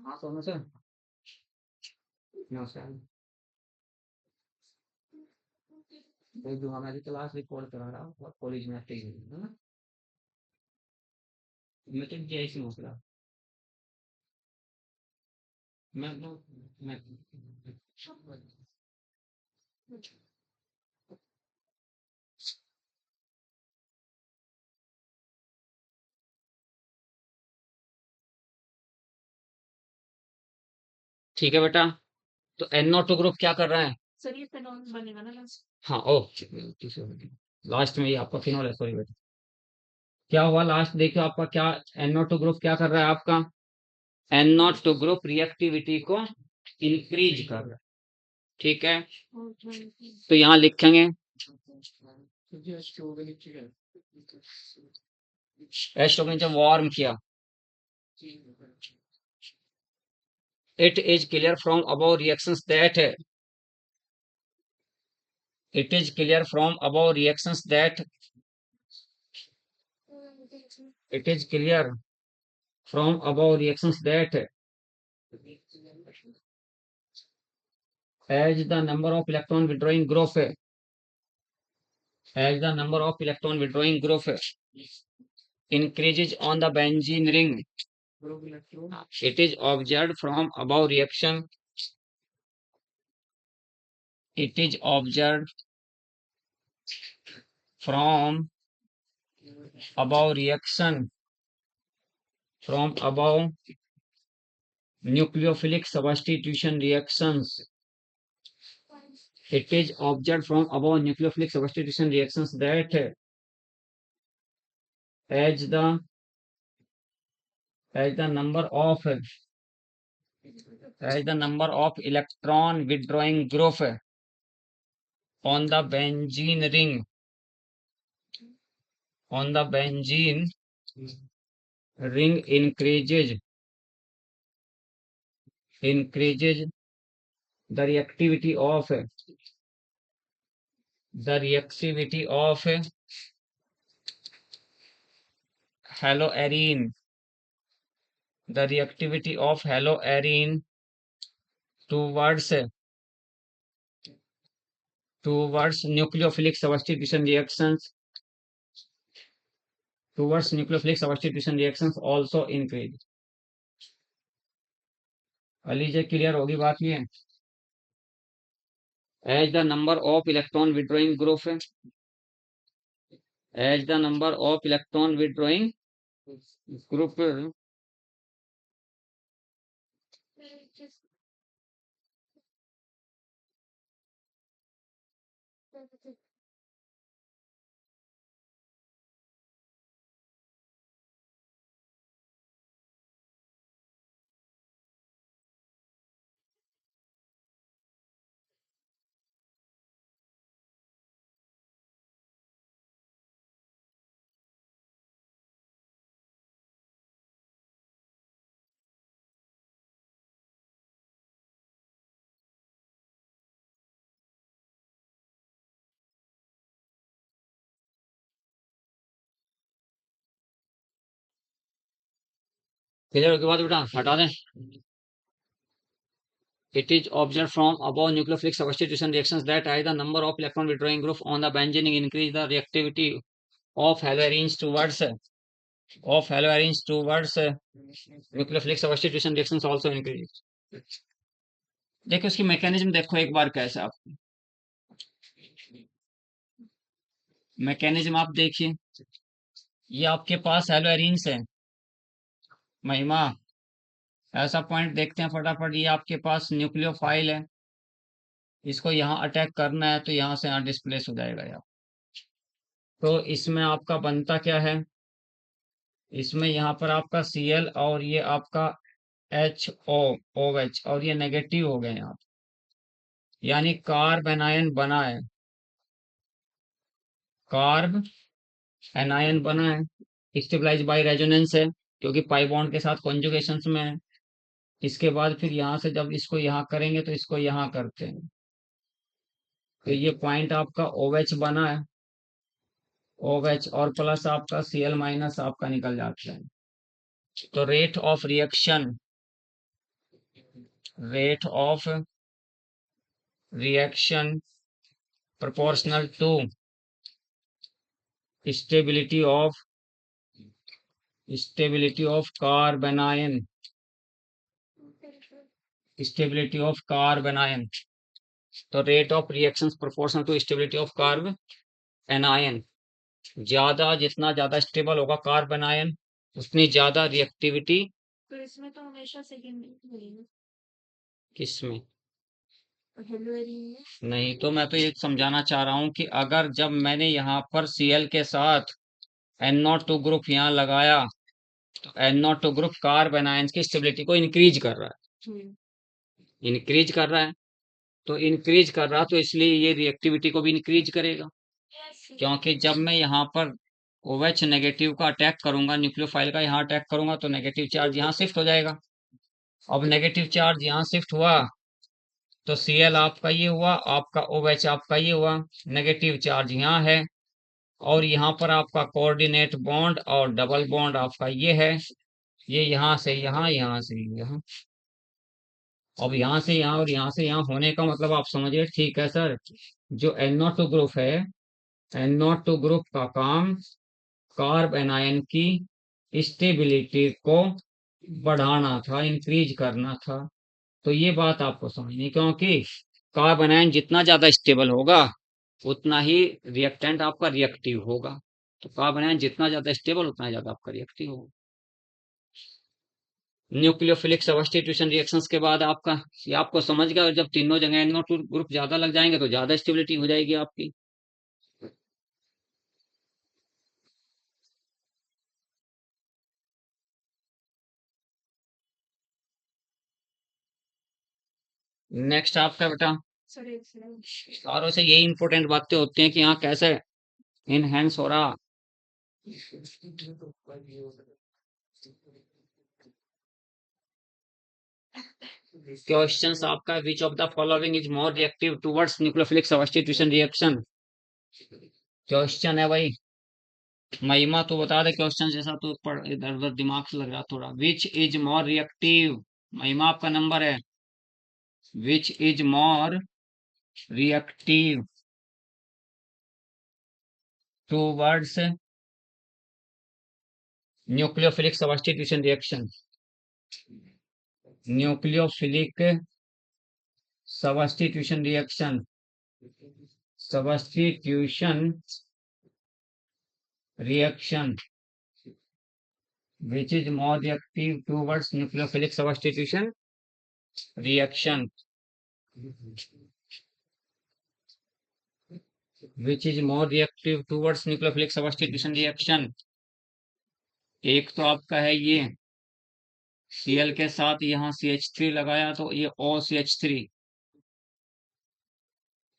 हाँ, दोनों से नमस्कार। जो हमारी क्लास रिकॉर्ड करा रहा हूँ कॉलेज में आते ही है ना। मैं तो जैसी मसला मैं ठीक है बेटा। तो NO2 ग्रुप क्या कर रहा है? सर ये फिनोल बनेगा ना लास्ट। हाँ ओ लास्ट में ये आपका फिनोल है, सॉरी बेटा। क्या हुआ लास्ट देखियो आपका क्या, NO2 ग्रुप क्या कर रहा है आपका? NO2 ग्रुप रिएक्टिविटी को इंक्रीज कर रहा है, ठीक है। तो यहाँ लिखेंगे एच टू जब वार्म किया, it is clear from above reactions that it is clear from above reactions that it is clear from above reactions that as the number of electron withdrawing group as the number of electron withdrawing group increases on the benzene ring, it is observed from above reaction, it is observed from above reaction from above nucleophilic substitution reactions, it is observed from above nucleophilic substitution reactions that as the as the number of as the number of electron withdrawing group on the benzene ring on the benzene ring increases the reactivity of haloarine the reactivity of haloarine towards nucleophilic substitution reactions also increase। Ali ji clear होगी बात ये? as the number of electron withdrawing group clear होगी बात बेटा, हटा दें। It is observed from above nucleophilic substitution reactions that as the number of electron withdrawing group on the benzene increase the reactivity of haloarenes towards nucleophilic substitution reactions also increase। देखो उसकी mechanism देखो एक बार कैसे, आप mechanism आप देखिए, ये आपके पास हेलोएरीन्स है महिमा, ऐसा पॉइंट देखते हैं फटाफट, ये आपके पास न्यूक्लियोफाइल है, इसको यहाँ अटैक करना है तो यहाँ से यहाँ डिस्प्लेस हो जाएगा यार। तो इसमें आपका बनता क्या है, इसमें यहाँ पर आपका Cl और ये आपका HO OH और ये नेगेटिव हो गए यहाँ, यानी कार्ब एनायन बना है, कार्ब एनायन बना है, स्टेबलाइज बाय रेजोनेंस है क्योंकि पाई बॉन्ड के साथ कॉन्जुगेशन में है। इसके बाद फिर यहाँ से जब इसको यहाँ करेंगे तो इसको यहाँ करते हैं, तो ये पॉइंट आपका OH बना है, OH और प्लस आपका Cl माइनस आपका निकल जाता है। तो rate of reaction proportional to stability of carbanion, stability of carbanion. तो rate of reactions proportional to stability of carbanion, ज्यादा जितना ज्यादा स्टेबल होगा कार्बन आयन उतनी ज्यादा रिएक्टिविटी।
तो इसमें तो हमेशा सेकंड मिलेगा।
किसमें?
हेलोएरिन में
नहीं, तो मैं तो ये समझाना चाह रहा हूँ कि अगर जब मैंने यहाँ पर Cl के साथ NO2 ग्रुप यहाँ लगाया तो NO2 ग्रुप कार्बन आयन की स्टेबिलिटी को इंक्रीज कर रहा है, इंक्रीज कर रहा है। तो इंक्रीज कर रहा तो इसलिए ये रिएक्टिविटी को भी इंक्रीज करेगा, क्योंकि जब मैं यहाँ पर OH नेगेटिव का अटैक करूंगा, न्यूक्लियोफाइल का यहाँ अटैक करूंगा तो नेगेटिव चार्ज यहाँ शिफ्ट हो जाएगा। अब नेगेटिव चार्ज यहाँ शिफ्ट हुआ तो Cl आपका ये हुआ, आपका OH आपका ये हुआ, नेगेटिव चार्ज यहाँ है और यहाँ पर आपका कोऑर्डिनेट बॉन्ड और डबल बॉन्ड आपका ये है, ये यहाँ से यहाँ, यहाँ से यहाँ। अब यहाँ से यहाँ और यहाँ से यहाँ होने का मतलब आप समझिए, ठीक है सर। जो NO2 ग्रुप है, NO2 ग्रुप का काम कार्ब एनायन की स्टेबिलिटी को बढ़ाना था, इंक्रीज करना था। तो ये बात आपको समझनी, क्योंकि कार्ब एनायन जितना ज्यादा स्टेबल होगा उतना ही रिएक्टेंट आपका रिएक्टिव होगा। तो कार्ब एनायन जितना ज्यादा स्टेबल उतना ज्यादा आपका रिएक्टिव होगा। न्यूक्लियोफिलिक सब्स्टिट्यूशन रिएक्शंस के बाद आपका ये आपको समझ गया, जब तीनों जगह NO2 ग्रुप ज्यादा लग जाएंगे तो ज्यादा स्टेबिलिटी हो जाएगी आपकी। नेक्स्ट आपका बेटा, सारों से यही इंपॉर्टेंट बातें होती हैं कि यहाँ कैसे इनहेंस हो रहा। क्वेश्चंस आपका, which of the following is more reactive towards nucleophilic substitution reaction. Question है भाई, महिमा तो बता दे क्वेश्चन जैसा, तो पढ़ इधर उधर दिमाग से लग रहा थोड़ा। विच इज मोर रिएक्टिव, महिमा आपका नंबर है। Which is more reactive towards nucleophilic substitution reaction, nucleophilic substitution reaction, substitution reaction, which is more reactive towards nucleophilic substitution reaction, which is more reactive towards nucleophilic substitution reaction। एक तो आपका है ये Cl के साथ यहाँ CH3 लगाया तो ये OCH3,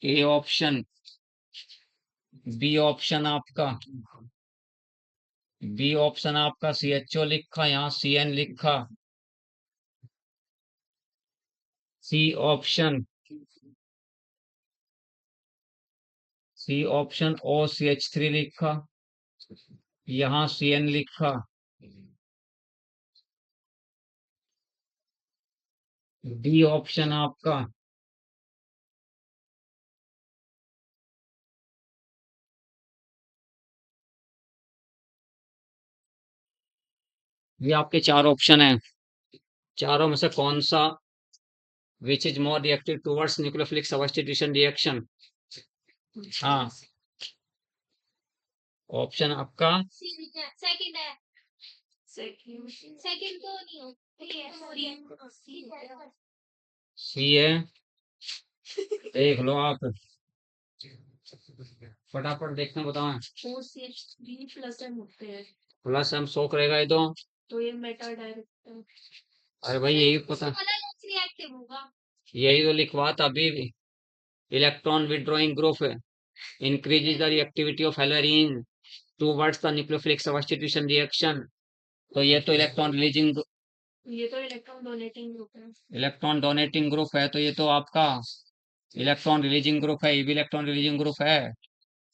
A option. B option आपका, बी ऑप्शन आपका CHO लिखा, यहाँ CN लिखा। C option, C option OCH3 लिखा, यहाँ CN लिखा। डी ऑप्शन आपका, ये आपके चार ऑप्शन है, चारों में से कौन सा which is more reactive towards nucleophilic substitution reaction. हाँ, ऑप्शन आपका
सेकंड है, सेकंड तो नहीं हो,
सी है। देख लो आप, फटाफट देखना बताओ।
OCH3 प्लस एम होते हैं,
प्लस हम शो करेगा ये
तो ये मेटा डायरेक्ट।
अरे भाई यही पता,
रिएक्टिव होगा,
यही तो लिखवा था अभी। Electron withdrawing group increases the reactivity of halorine towards the nucleophilic substitution reaction। तो ये तो इलेक्ट्रॉन रिलीजिंग,
ये तो इलेक्ट्रॉन डोनेटिंग ग्रुप है,
इलेक्ट्रॉन डोनेटिंग ग्रुप है, तो ये तो आपका इलेक्ट्रॉन रिलीजिंग ग्रुप है, ये भी इलेक्ट्रॉन रिलीजिंग ग्रुप है।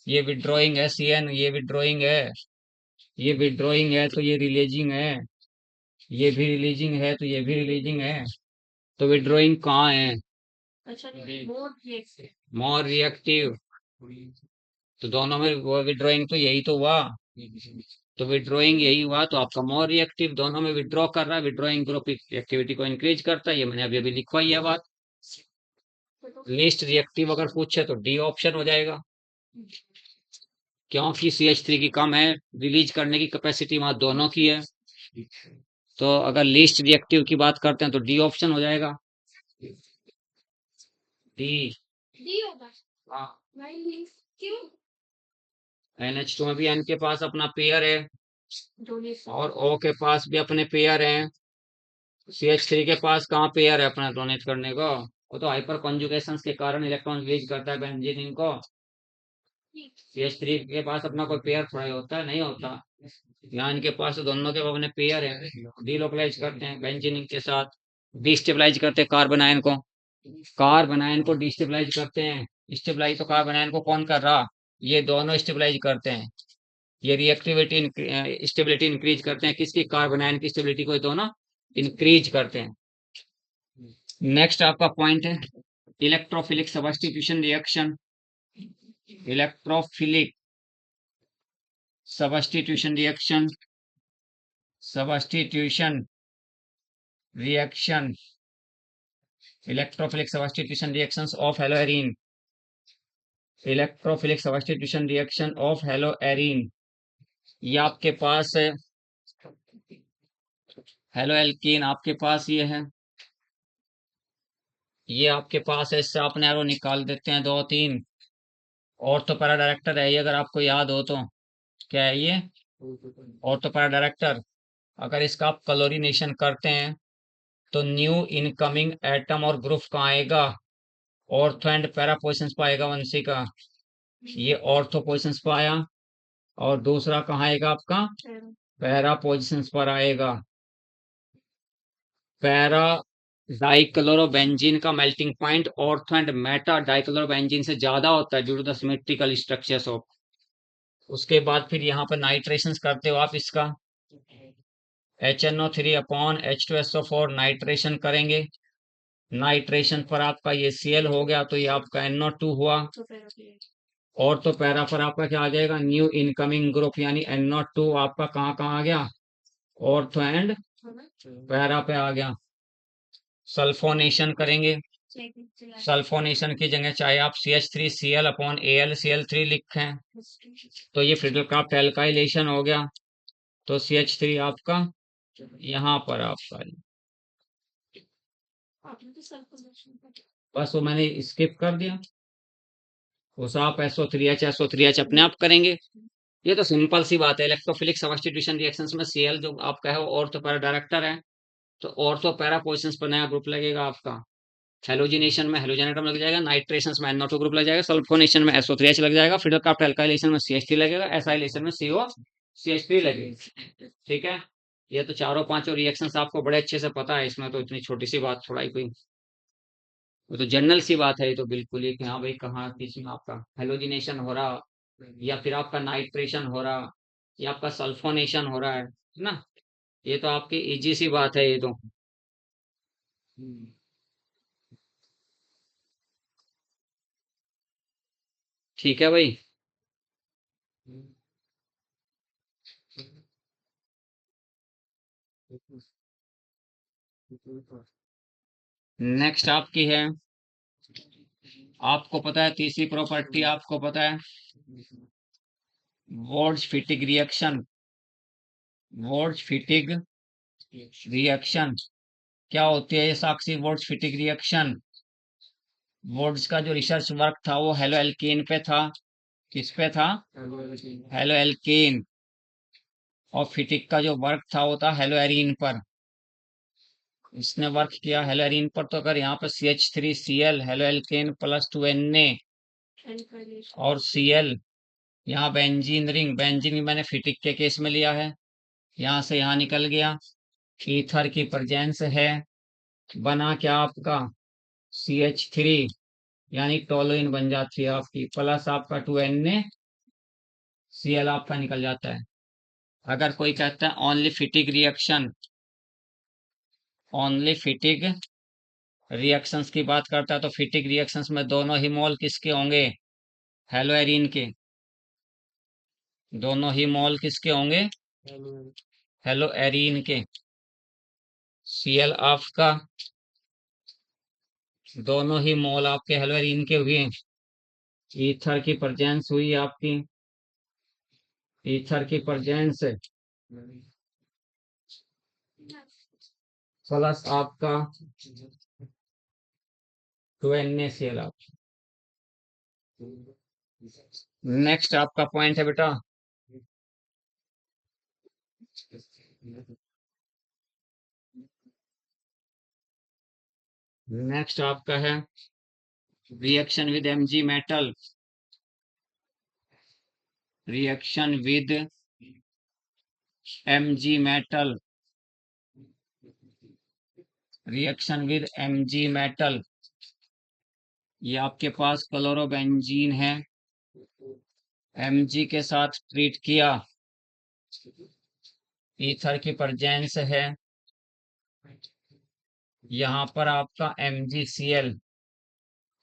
ये विड्रॉइंग है CN, ये विड्रॉइंग है, ये विड्रॉइंग है तो ये रिलीजिंग है, ये भी रिलीजिंग है तो ये भी रिलीजिंग है। तो विड्रॉइंग कहाँ है?
अच्छा
मोर
मोर रिएक्टिव,
मोर रिएक्टिव, तो दोनों में वो विड्रॉइंग तो यही तो हुआ, तो विड्रॉइंग यही हुआ, तो आपका मोर रिएक्टिव दोनों में विड्रॉ कर रहा है, विड्रॉइंग ग्रुप एक्टिविटी को इंक्रीज करता है, ये मैंने अभी अभी लिखवाई है बात। लीस्ट रिएक्टिव अगर पूछे तो डी ऑप्शन हो जाएगा, क्योंकि CH3 की कम है, रिलीज करने की कैपेसिटी वहां दोनों की है, तो अगर लीस्ट रिएक्टिव की बात करते हैं तो डी ऑप्शन हो जाएगा, डी।
डी होगा।
हाँ,
भाई क्यों?
NH2 में भी N के पास अपना पेयर है
डोनेशन।
और O के पास भी अपने पेयर हैं, CH3 के पास कहाँ पेयर है अपना डोनेट करने को, वो तो हाइपर कॉन्जुगेशन के कारण इलेक्ट्रॉन रिलीज करता है बेंजीन को, CH3 के पास अपना कोई पेयर थोड़ा ही होता है, नहीं होता। यहाँ इनके पास तो दोनों के अपने पेयर है, डीलोकलाइज करते हैं बेंजीन के साथ, डिस्टेबलाइज करते हैं कार्बन आयन को, कार्बन आयन को डिस्टेबलाइज करते हैं। स्टेबलाइज तो कार्बन आयन को कौन कर रहा, ये दोनों स्टेबलाइज करते हैं, ये रिएक्टिविटी स्टेबिलिटी इंक्रीज करते हैं, किसकी, कार्बन आयन की स्टेबिलिटी को ये दोनों इंक्रीज करते हैं। नेक्स्ट आपका पॉइंट है electrophilic substitution reaction, electrophilic substitution reaction, substitution reaction, electrophilic substitution reactions of haloarene, electrophilic substitution reaction of haloarene, ये आपके पास है हेलो एल्कीन, आपके पास ये है, ये आपके पास है, इससे आपने एरो निकाल देते हैं दो तीन, और तो पैरा डायरेक्टर है ये, अगर आपको याद हो तो, क्या है ये, और तो पैरा डायरेक्टर। अगर इसका आप क्लोरीनेशन करते हैं तो न्यू इनकमिंग एटम और ग्रुप कहाँ आएगा, ऑर्थो एंड पैरा पोजिशंस पाएगा वंशी का, ये ऑर्थो पोजिशंस पर आया, और दूसरा कहाँ आएगा आपका, पैरा पोजिशंस पर आएगा। पैरा डाइक्लोरोबेंजीन का melting point ortho and meta dichlorobenzene से ज्यादा होता है due to the symmetrical structures of. उसके बाद फिर यहाँ पर नाइट्रेशन करते हो आप इसका, HNO3 अपॉन H2SO4 नाइट्रेशन करेंगे, नाइट्रेशन पर आपका ये Cl हो गया, तो ये आपका NO2 हुआ, और तो पैरा पर आपका क्या आ जाएगा, न्यू इनकमिंग ग्रुप, यानी NO2 आपका कहाँ कहाँ आ गया, ऑर्थो एंड पैरा पे आ गया। सल्फोनेशन करेंगे, सल्फोनेशन की जगह चाहे आप CH3Cl अपॉन AlCl3 लिखें, तो ये फ्रिडल-क्राफ्ट एल्काइलेशन हो गया, तो CH3 आपका यहाँ पर आपका, बस वो मैंने स्किप कर दिया, उस आप SO3H अपने आप करेंगे। ये तो सिंपल सी बात है, इलेक्ट्रोफिलिक सब्स्टिट्यूशन रिएक्शंस में Cl जो आपका है वो ऑर्थो पैरा डायरेक्टर है, तो ऑर्थो पैरा पोजिशंस पर नया ग्रुप लगेगा आपका, हेलोजिनेशन में हेलोजन एटम लग जाएगा, नाइट्रेशन में NO2 ग्रुप लग जाएगा, सल्फोनेशन में SO3H लग जाएगा, फ्रिडल-क्राफ्ट एल्काइलेशन में CH3 लगेगा, एसाइलेशन में COCH3 लगेगा। ठीक है, ये तो चारों पांचों रिएक्शंस आपको बड़े अच्छे से पता है, इसमें तो इतनी छोटी सी बात थोड़ा ही कोई, वो तो जनरल सी बात है, ये तो बिल्कुल ही कि हाँ भाई कहाँ किसमें आपका हेलोजिनेशन हो रहा, या फिर आपका नाइट्रेशन हो रहा, या आपका सल्फोनेशन हो रहा है ना, ये तो आपकी इजी सी बात है ये तो। ठीक है भाई, नेक्स्ट आपकी है, आपको पता है तीसरी प्रॉपर्टी आपको पता है, वॉर्ड्स फिटिग रिएक्शन, वॉर्ड्स फिटिग रिएक्शन क्या होती है ये साक्षी, वॉर्ड्स फिटिग रिएक्शन, वॉर्ड्स का जो रिसर्च वर्क था वो हेलो एल्केन पे था, किस पे था, हेलो एल्केन, और फिटिक का जो वर्क था वो था हेलो एरीन पर, इसने वर्क किया हेलो एरीन पर, तो अगर यहाँ पर CH3Cl halo alkane plus 2Na और Cl, यहाँ बेंजीन रिंग, बेंजीन मैंने फिटिक के केस में लिया है, यहाँ से यहाँ निकल गया, ईथर की प्रेजेंस है, बना क्या आपका CH3, यानी टोलुइन बन जाती है आपकी, प्लस आपका 2Na, Cl आपका निकल जाता है। अगर कोई कहता है ओनली फिटिक रिएक्शन, ओनली फिटिक रिएक्शंस की बात करता है, तो फिटिक रिएक्शंस में दोनों ही मोल किसके होंगे, हेलो एरीन के दोनों ही मॉल किसके होंगे? हेलो एरीन के। Cl आपका दोनों ही मॉल आपके हेलो एरीन के हुए। ईथर की प्रेजेंस हुई आपकी, ईथर की प्रेजेंस प्लस आपका 2NaCl आप। नेक्स्ट आपका पॉइंट है बेटा, नेक्स्ट आपका है reaction with Mg metal, reaction with Mg metal, reaction with Mg metal. ये आपके पास क्लोरोबेंजीन है, Mg के साथ ट्रीट किया, ईथर की प्रेजेंस है, यहाँ पर आपका MgCl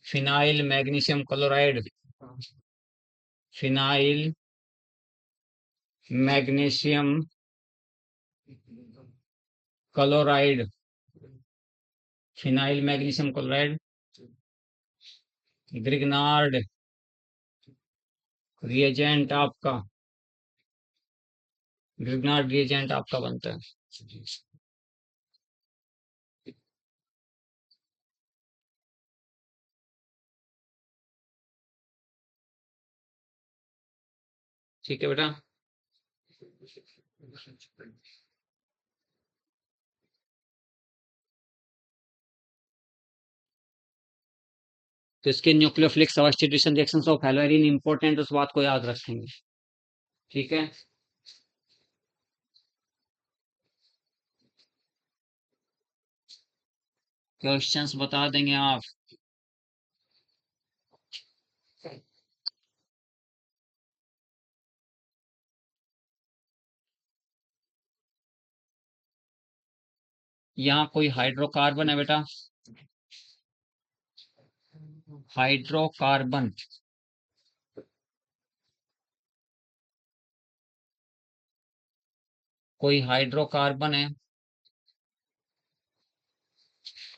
phenyl magnesium chloride, phenyl magnesium chloride, phenyl magnesium chloride Grignard reagent आपका, ग्रिग्नार्ड रिएजेंट आपका बनता है। ठीक है बेटा। तो इसके nucleophilic substitution reactions of haloarene important, उस बात को याद रखेंगे। ठीक है, क्वेश्चंस बता देंगे आप। यहाँ कोई हाइड्रोकार्बन है बेटा, हाइड्रोकार्बन, कोई हाइड्रोकार्बन है,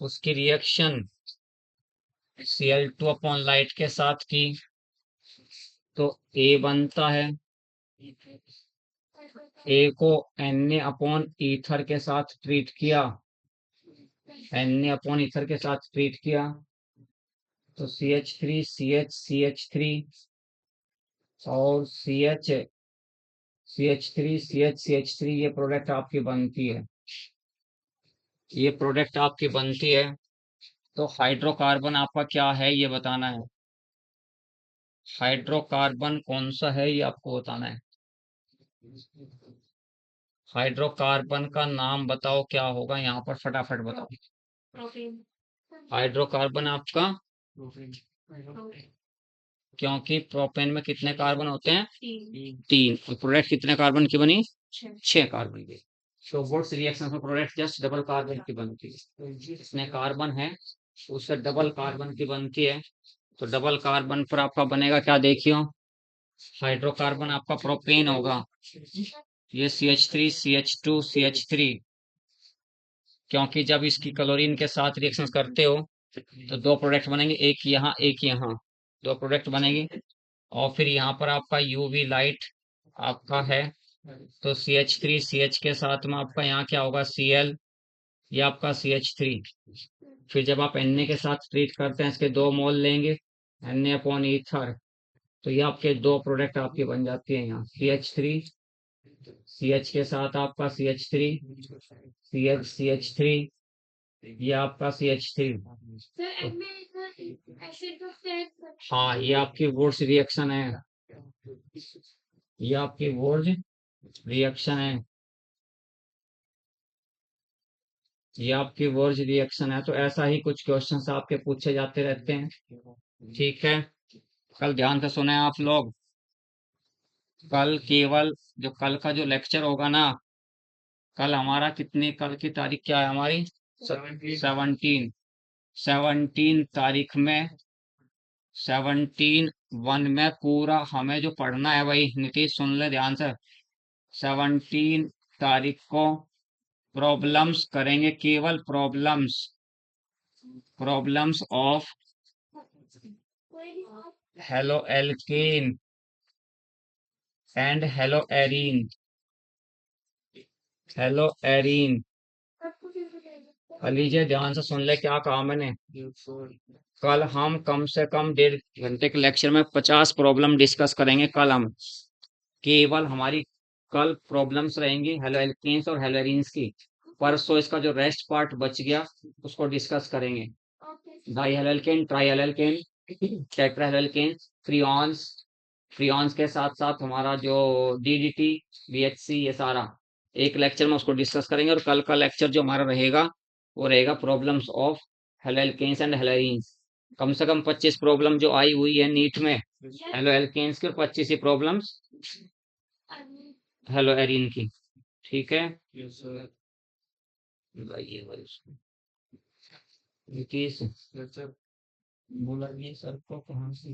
उसकी रिएक्शन Cl2 अपॉन लाइट के साथ की तो A बनता है, A को Na अपॉन ईथर के साथ ट्रीट किया, Na अपॉन ईथर के साथ ट्रीट किया तो CH3 CH CH3 और CH3 CH CH3 ये प्रोडक्ट आपकी बनती है, ये प्रोडक्ट आपकी बनती है। तो हाइड्रोकार्बन आपका क्या है ये बताना है, हाइड्रोकार्बन कौन सा है ये आपको बताना है। हाइड्रोकार्बन का नाम बताओ क्या होगा यहाँ पर, फटाफट बताओ।
प्रोटीन।
हाइड्रोकार्बन आपका, क्योंकि प्रोपेन में कितने कार्बन होते हैं? 3। और प्रोडक्ट कितने कार्बन की बनी? 6 कार्बन की। तो व्हाट्स रिएक्शन में प्रोडक्ट जस्ट डबल कार्बन की बनती है, इसमें कार्बन है उससे डबल कार्बन की बनती है। तो डबल कार्बन पर आपका बनेगा क्या देखियो, हाइड्रोकार्बन आपका प्रोपेन होगा, ये CH3 CH2 CH3, क्योंकि जब इसकी क्लोरीन के साथ रिएक्शन करते हो तो दो प्रोडक्ट बनेंगे, एक यहाँ एक यहाँ, दो प्रोडक्ट बनेंगे। और फिर यहाँ पर आपका यूवी लाइट आपका है, तो CH3 CH के साथ में आपका यहाँ क्या होगा Cl, ये आपका CH3। फिर जब आप Na के साथ ट्रीट करते हैं इसके 2 मोल लेंगे Na अपॉन ईथर, तो ये आपके 2 प्रोडक्ट आपकी बन जाती है यहाँ CH3 CH के साथ आपका CH3 CH CH3, ये आपका CH3। हाँ ये आपकी वुड्स रिएक्शन है, ये आपकी वुड्स रिएक्शन है, ये आपकी वुड्स रिएक्शन है। तो ऐसा ही कुछ क्वेश्चंस आपके पूछे जाते रहते हैं। ठीक है, कल ध्यान से सुने आप लोग, कल केवल जो कल का जो लेक्चर होगा ना, कल हमारा कितने, कल की तारीख क्या है हमारी? 17 तारीख में 17 वन में पूरा हमें जो पढ़ना है भाई नीतीश सुन ले ध्यान से। 17 तारीख को प्रॉब्लम्स करेंगे, केवल problems, problems of halo alkane and hello arene, hello arene. लीजिए ध्यान से सुन ले क्या कहा मैंने। कल हम कम से कम 1.5 घंटे के लेक्चर में 50 प्रॉब्लम डिस्कस करेंगे। कल हम केवल हमारी कल प्रॉब्लम्स रहेंगी हेलो एल्केन्स और हेलो एरीन्स की। परसों इसका जो रेस्ट पार्ट बच गया उसको डिस्कस करेंगे। Di halo alkane, tri halo alkane, tetra halo alkane, freons, freons के साथ साथ हमारा जो डीडीटी, बीएचसी, ये सारा एक लेक्चर में उसको डिस्कस करेंगे। और कल का लेक्चर जो हमारा रहेगा वो रहेगा problems of halo alkanes and halo arenes. कम से कम 25 प्रॉब्लम जो आई हुई है नीट में हेलो एल्केन्स की, और 25 ही प्रॉब्लम्स हेलो एरीन की। ठीक है, बताइए भाई उसको। नीतीश बोला ये सर को कहाँ से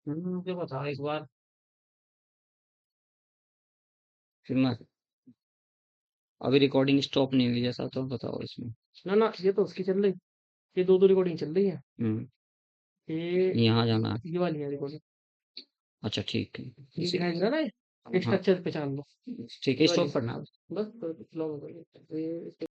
मुझे बताओ एक बार। फिर मैं अभी रिकॉर्डिंग स्टॉप नहीं हुई जैसा, तो बताओ इसमें।
ना ना, ये तो उसकी चल रही, ये दो रिकॉर्डिंग चल रही है।
हम्म,
ये
यहाँ जाना है।
ये वाली है रिकॉर्डिंग,
अच्छा ठीक है,
ये दिखाएगा ना,
हाँ
स्ट्रक्चर पहचान लो।
ठीक है,
ये वाली
स्टॉप करना है।
बस, तो लॉग हो गई। तो ये